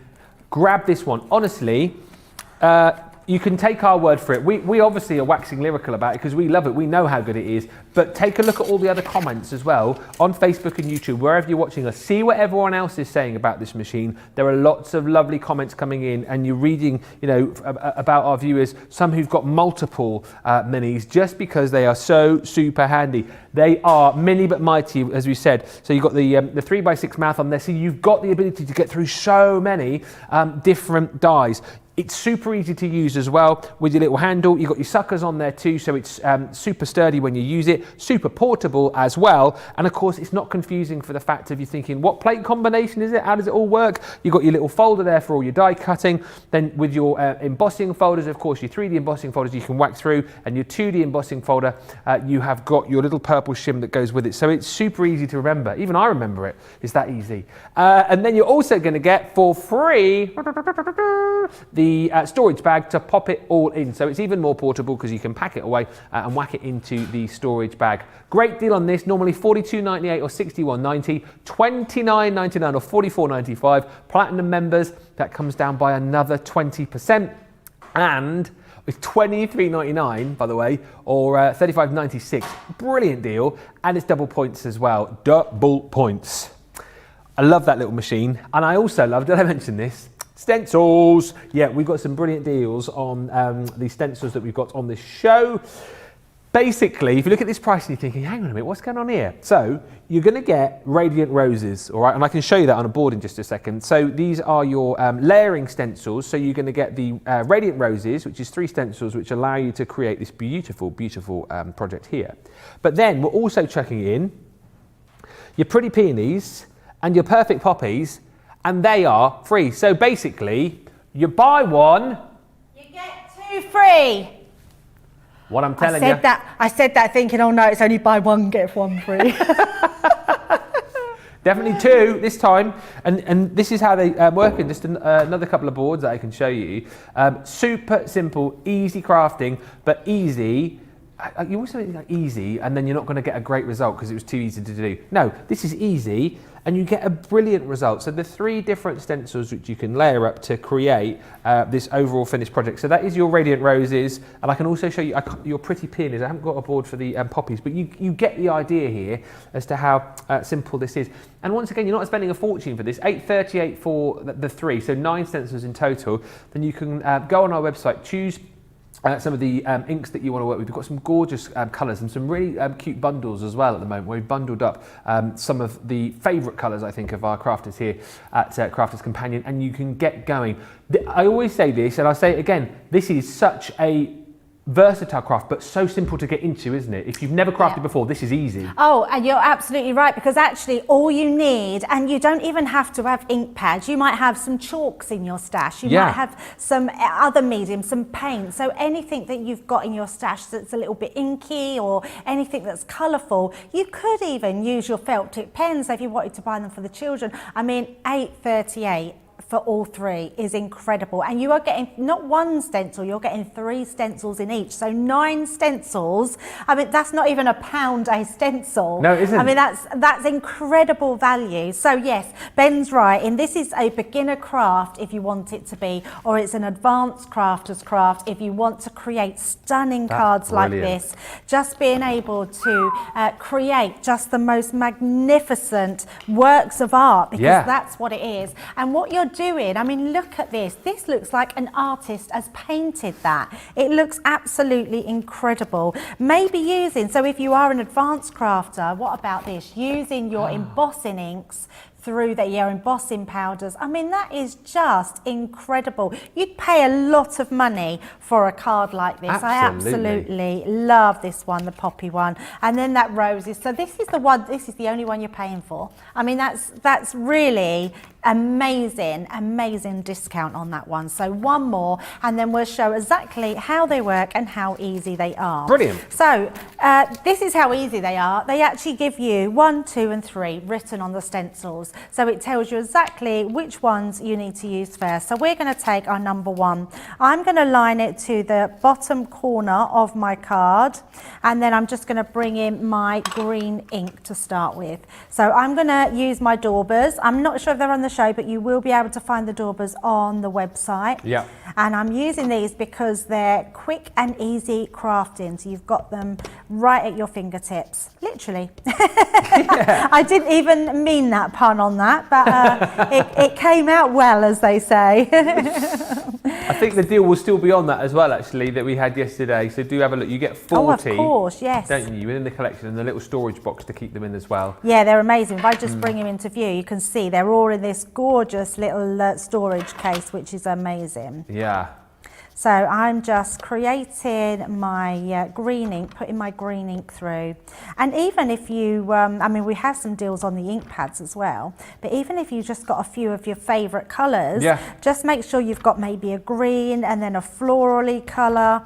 grab this one. Honestly, you can take our word for it. We obviously are waxing lyrical about it because we love it. We know how good it is. But take a look at all the other comments as well on Facebook and YouTube, wherever you're watching us. See what everyone else is saying about this machine. There are lots of lovely comments coming in, and you're reading, you know, about our viewers, some who've got multiple minis just because they are so super handy. They are mini but mighty, as we said. So you've got the 3x6 mouth on there, so you've got the ability to get through so many different dies. It's super easy to use as well with your little handle. You've got your suckers on there too, so it's super sturdy when you use it, super portable as well. And of course, it's not confusing for the fact of you thinking, what plate combination is it? How does it all work? You've got your little folder there for all your die cutting. Then with your embossing folders, of course, your 3D embossing folders you can whack through, and your 2D embossing folder, you have got your little purple shim that goes with it. So it's super easy to remember. Even I remember it. It's that easy. And then you're also going to get for free the storage bag to pop it all in, so it's even more portable because you can pack it away and whack it into the storage bag. Great deal on this, normally $42.98 or $61.90, $29.99 or $44.95. Platinum members, that comes down by another 20%, and with $23.99, by the way, or $35.96. Brilliant deal, and it's double points as well. Double points. I love that little machine, and I also love, did I mention this? Stencils. Yeah, we've got some brilliant deals on the stencils that we've got on this show. Basically, if you look at this price and you're thinking, hang on a minute, what's going on here? So you're going to get Radiant Roses, all right? And I can show you that on a board in just a second. So these are your layering stencils. So you're going to get the Radiant Roses, which is 3 stencils, which allow you to create this beautiful, beautiful project here. But then we're also chucking in your Pretty Peonies and your Perfect Poppies, and they are free. So basically, you buy one, you get 2 free. What I'm telling you. I said that thinking, oh no, it's only buy one, get 1 free. Definitely 2 this time. And this is how they work in just another couple of boards that I can show you. Super simple, easy crafting, but easy. You always say like easy, and then you're not going to get a great result because it was too easy to do. No, this is easy, and you get a brilliant result. So the 3 different stencils which you can layer up to create this overall finished project. So that is your Radiant Roses, and I can also show you your Pretty Peonies. I haven't got a board for the poppies, but you get the idea here as to how simple this is. And once again, you're not spending a fortune for this. $8.38 for the 3, so 9 stencils in total. Then you can go on our website, choose some of the inks that you want to work with. We've got some gorgeous colours and some really cute bundles as well at the moment, where we've bundled up some of the favourite colours, I think, of our crafters here at Crafters Companion, and you can get going. I always say this, and I say it again, this is such a versatile craft, but so simple to get into, isn't it? If you've never crafted before, this is easy. Oh, and you're absolutely right, because actually all you need, and you don't even have to have ink pads, you might have some chalks in your stash, you might have some other mediums, some paint, so anything that you've got in your stash that's a little bit inky or anything that's colourful. You could even use your felt tip pens if you wanted to buy them for the children. I mean, $8.38 for all three is incredible. And you are getting not one stencil, you're getting 3 stencils in each. So 9 stencils. I mean, that's not even £1 a stencil. No, it isn't. I mean, that's incredible value. So yes, Ben's right. And this is a beginner craft if you want it to be, or it's an advanced crafter's craft if you want to create stunning cards like this. Just being able to create just the most magnificent works of art, because that's what it is. And what you're doing, I mean, look at this. This looks like an artist has painted that. It looks absolutely incredible. Maybe using, so if you are an advanced crafter, what about this? Using your embossing inks through your embossing powders. I mean, that is just incredible. You'd pay a lot of money for a card like this. I absolutely love this one, the poppy one. And then that roses. So this is the one, this is the only one you're paying for. I mean, that's really amazing discount on that one. So one more, and then we'll show exactly how they work and how easy they are. Brilliant. So this is how easy they are. They actually give you 1, 2 and 3 written on the stencils. So it tells you exactly which ones you need to use first. So we're going to take our number 1. I'm going to line it to the bottom corner of my card, and then I'm just going to bring in my green ink to start with. So I'm going to use my daubers. I'm not sure if they're on the show, but you will be able to find the daubers on the website. Yeah. And I'm using these because they're quick and easy crafting. So you've got them right at your fingertips, literally. I didn't even mean that pun on that, but it came out well, as they say. I think the deal will still be on that as well, actually, that we had yesterday. So do have a look. You get 40, of course, yes, don't you, within the collection, and the little storage box to keep them in as well. Yeah, they're amazing. If I just bring them into view, you can see they're all in this gorgeous little storage case, which is amazing. Yeah. So I'm just creating my green ink, putting my green ink through. And even if you, I mean, we have some deals on the ink pads as well, but even if you just got a few of your favourite colours, just make sure you've got maybe a green and then a florally colour.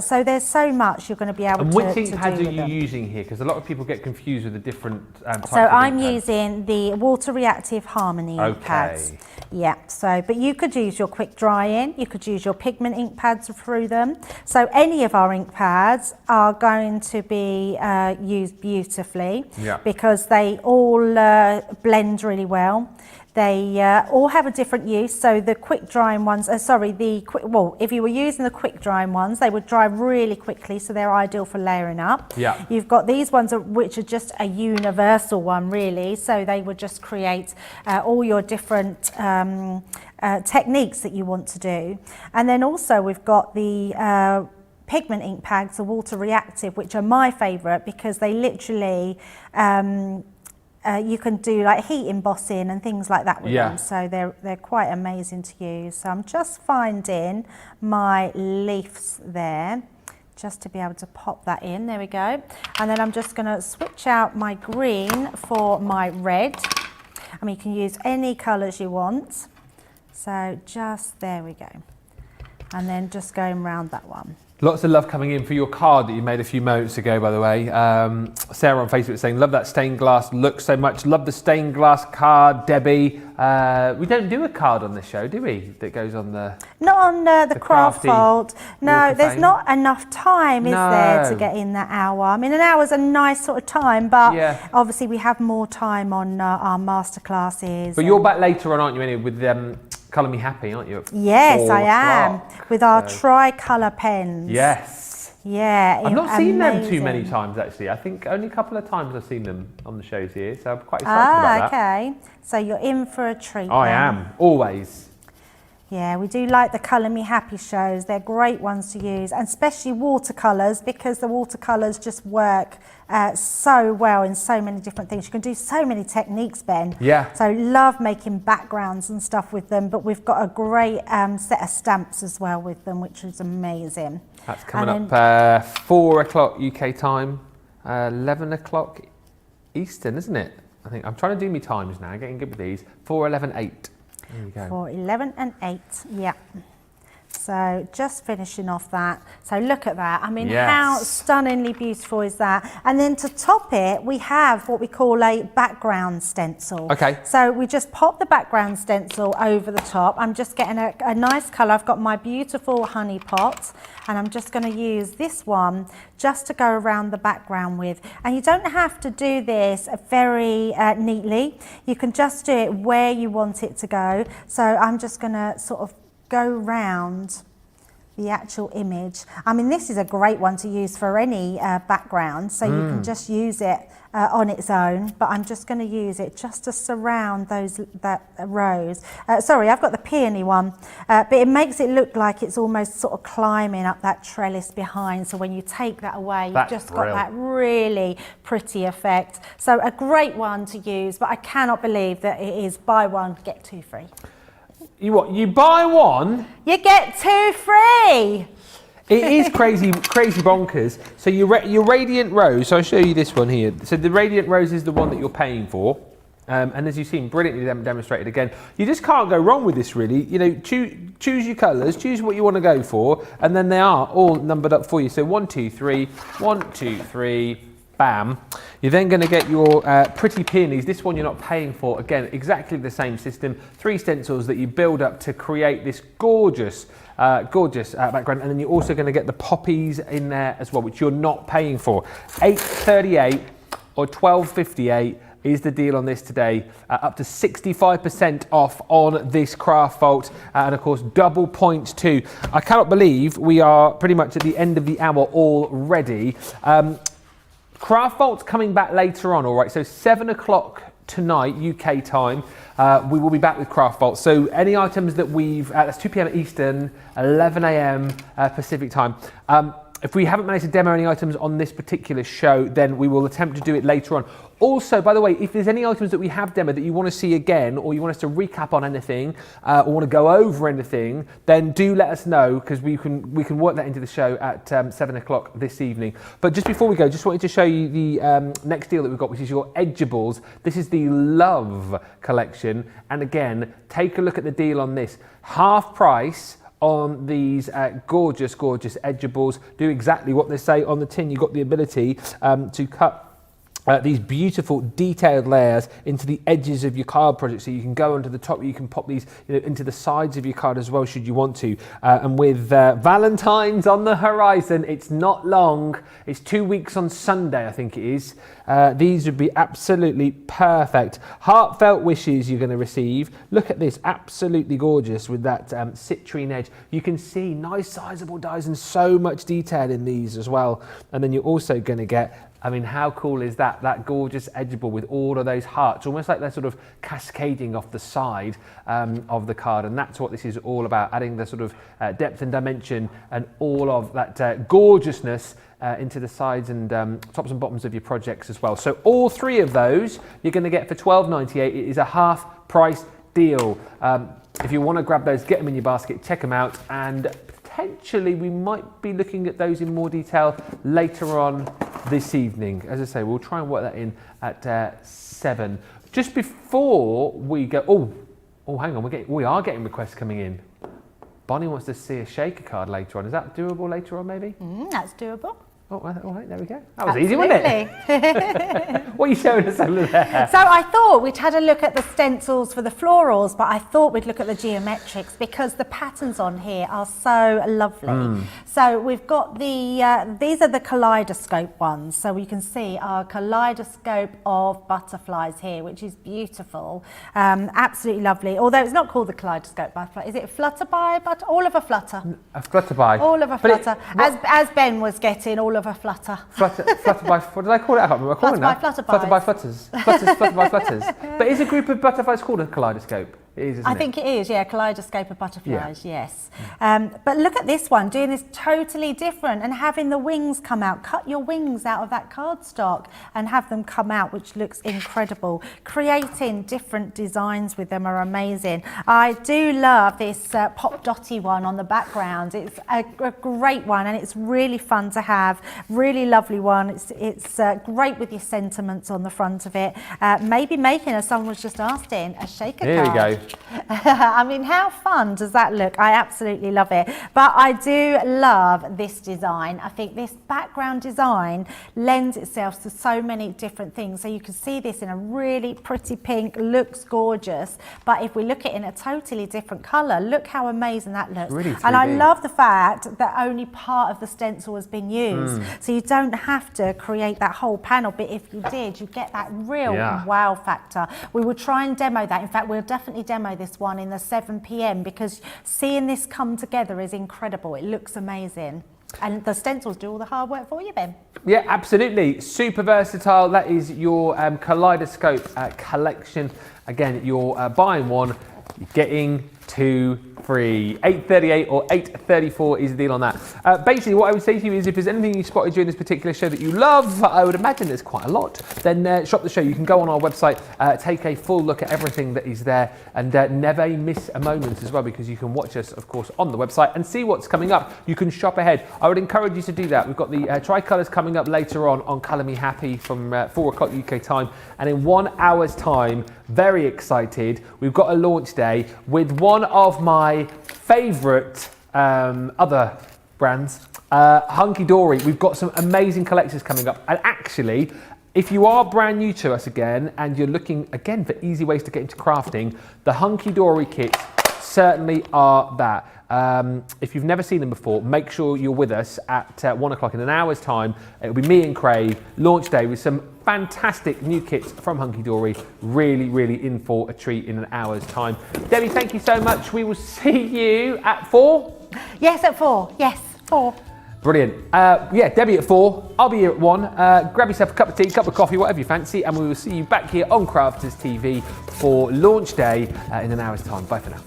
So there's so much you're going to be able to do. And which ink pads are you using here? Because a lot of people get confused with the different types So of I'm ink using the Water Reactive Harmony ink pads. Yeah, so, but you could use your quick drying, you could use your pigment ink pads through them. So any of our ink pads are going to be used beautifully because they all blend really well. They all have a different use. So the quick drying ones, if you were using the quick drying ones, they would dry really quickly, so they're ideal for layering up. Yeah. You've got these ones which are just a universal one, really. So they would just create all your different techniques that you want to do. And then also we've got the pigment ink pads, the water reactive, which are my favourite because they literally you can do like heat embossing and things like that with them, so they're quite amazing to use. So I'm just finding my leaves there, just to be able to pop that in. There we go. And then I'm just going to switch out my green for my red. I mean, you can use any colours you want. So just there we go. And then just going round that one. Lots of love coming in for your card that you made a few moments ago, by the way. Sarah on Facebook saying, love that stained glass look so much. Love the stained glass card, Debbie. We don't do a card on this show, do we? That goes on the... Not on the craft vault. No, there's not enough time, is there, to get in that hour. I mean, an hour's a nice sort of time, but obviously we have more time on our masterclasses. But you're back later on, aren't you, anyway, with... Colour Me Happy, aren't you? Yes, I am. With our tricolour pens. Yes. Yeah. I've not seen them too many times, actually. I think only a couple of times I've seen them on the shows here, so I'm quite excited about that. Okay. So you're in for a treat. I am, always. Yeah, we do like the Colour Me Happy shows. They're great ones to use, and especially watercolours, because the watercolours just work so well in so many different things. You can do so many techniques, Ben. Yeah. So love making backgrounds and stuff with them, but we've got a great set of stamps as well with them, which is amazing. That's coming up 4 o'clock UK time, 11 o'clock Eastern, isn't it? I think I'm trying to do my times now, getting good with these. 4, 11, 8. There you go. 4, 11 and 8, yeah. So just finishing off that. So look at that. I mean, Yes. how stunningly beautiful is that? And then to top it, we have what we call a background stencil. Okay. So we just pop the background stencil over the top. I'm just getting a nice colour. I've got my beautiful honey pot, and I'm just going to use this one just to go around the background with. And you don't have to do this very neatly. You can just do it where you want it to go. So I'm just going to sort of go round the actual image. I mean, this is a great one to use for any background, so you can just use it on its own, but I'm just going to use it just to surround that rows. Sorry, I've got the peony one, but it makes it look like it's almost sort of climbing up that trellis behind, so when you take that away, you've just got that really pretty effect. So a great one to use, but I cannot believe that it is buy one, get two free. You buy one, you get two free. It is crazy bonkers. So your Radiant Rose, so I'll show you this one here. So the Radiant Rose is the one that you're paying for. And as you've seen brilliantly demonstrated again, you just can't go wrong with this really. You know, choose your colours, choose what you want to go for, and then they are all numbered up for you. So 1, 2, 3, 1, 2, 3, bam. You're then going to get your pretty peonies. This one you're not paying for. Again, exactly the same system. 3 stencils that you build up to create this gorgeous background, and then you're also going to get the poppies in there as well, which you're not paying for. $8.38 or $12.58 is the deal on this today. Up to 65% off on this craft vault, and of course double points too. I cannot believe we are pretty much at the end of the hour already. Craft vault's coming back later on, all right, so 7 o'clock tonight UK time. We will be back with Craft Vault. So any items that we've, that's 2 p.m. Eastern, 11 a.m. Pacific time. If we haven't managed to demo any items on this particular show, then we will attempt to do it later on. Also, by the way, if there's any items that we have demoed that you want to see again, or you want us to recap on anything, or want to go over anything, then do let us know, because we can work that into the show at 7 o'clock this evening. But just before we go, just wanted to show you the next deal that we've got, which is your Edgeables. This is the Love collection, and again, take a look at the deal on this. Half price on these gorgeous Edgeables. Do exactly what they say on the tin. You've got the ability to cut these beautiful detailed layers into the edges of your card project, so you can go onto the top, you can pop these into the sides of your card as well should you want to. And with Valentine's on the horizon, it's not long, it's 2 weeks on Sunday I think it is. These would be absolutely perfect. Heartfelt wishes you're going to receive. Look at this, absolutely gorgeous with that citrine edge. You can see nice sizable dies and so much detail in these as well. And then you're also going to get, I mean, how cool is that? That gorgeous Edgeable with all of those hearts, almost like they're sort of cascading off the side of the card. And that's what this is all about, adding the sort of depth and dimension and all of that gorgeousness into the sides and tops and bottoms of your projects as well. So all 3 of those you're going to get for $12.98. It is a half price deal. If you want to grab those, get them in your basket, check them out, and potentially we might be looking at those in more detail later on this evening. As I say, we'll try and work that in at 7. Just before we go, oh, hang on, we are getting requests coming in. Bonnie wants to see a shaker card later on. Is that doable later on, maybe? That's doable. Oh, all right, there we go. That was easy, wasn't it? What are you showing us over there? So I thought we'd had a look at the stencils for the florals, but I thought we'd look at the geometrics because the patterns on here are so lovely. So we've got the, these are the Kaleidoscope ones. So you can see our Kaleidoscope of Butterflies here, which is beautiful. Absolutely lovely. Although it's not called the Kaleidoscope Butterfly. Is it Flutterby? But all of a flutter. A Flutterby. All of a flutter. As Ben was getting, all of a flutter. Flutterby, what did I call it? I can't remember. Flutterby flutters. Flutterby flutters. But is a group of butterflies called a kaleidoscope? It is, isn't it? I think it is, yeah, Kaleidoscope of Butterflies, yes. But look at this one, doing this totally different and having the wings come out. Cut your wings out of that cardstock and have them come out, which looks incredible. Creating different designs with them are amazing. I do love this pop dotty one on the background. It's a great one and it's really fun to have. Really lovely one. It's great with your sentiments on the front of it. Maybe making, as someone was just asking, a shaker card. Here we go. I mean, how fun does that look? I absolutely love it. But I do love this design. I think this background design lends itself to so many different things. So you can see this in a really pretty pink, looks gorgeous. But if we look at it in a totally different colour, look how amazing that looks. Really 3D. And I love the fact that only part of the stencil has been used. So you don't have to create that whole panel, but if you did, you get that real wow factor. We will try and demo that. In fact, we'll definitely demo this one in the 7 p.m. because seeing this come together is incredible. It looks amazing. And the stencils do all the hard work for you, Ben. Yeah, absolutely. Super versatile. That is your Kaleidoscope collection. Again, you're buying one, you're getting 2 free. $8.38 or $8.34 is the deal on that. Basically, what I would say to you is if there's anything you spotted during this particular show that you love, I would imagine there's quite a lot, then shop the show. You can go on our website, take a full look at everything that is there, and never miss a moment as well, because you can watch us, of course, on the website and see what's coming up. You can shop ahead. I would encourage you to do that. We've got the tricolours coming up later on Colour Me Happy from 4 o'clock UK time, and in 1 hour's time, very excited, we've got a launch day with one of my favourite other brands, Hunky Dory. We've got some amazing collections coming up, and actually, if you are brand new to us again and you're looking again for easy ways to get into crafting, the Hunky Dory kits certainly are that. If you've never seen them before, make sure you're with us at 1 o'clock in an hour's time. It'll be me and Craig, launch day, with some fantastic new kits from Hunky Dory. Really, really in for a treat in an hour's time. Debbie, thank you so much. We will see you at 4. Yes, at 4. Yes, 4. Brilliant. Yeah, Debbie at 4. I'll be here at 1. Grab yourself a cup of tea, cup of coffee, whatever you fancy, and we will see you back here on Crafters TV for launch day in an hour's time. Bye for now.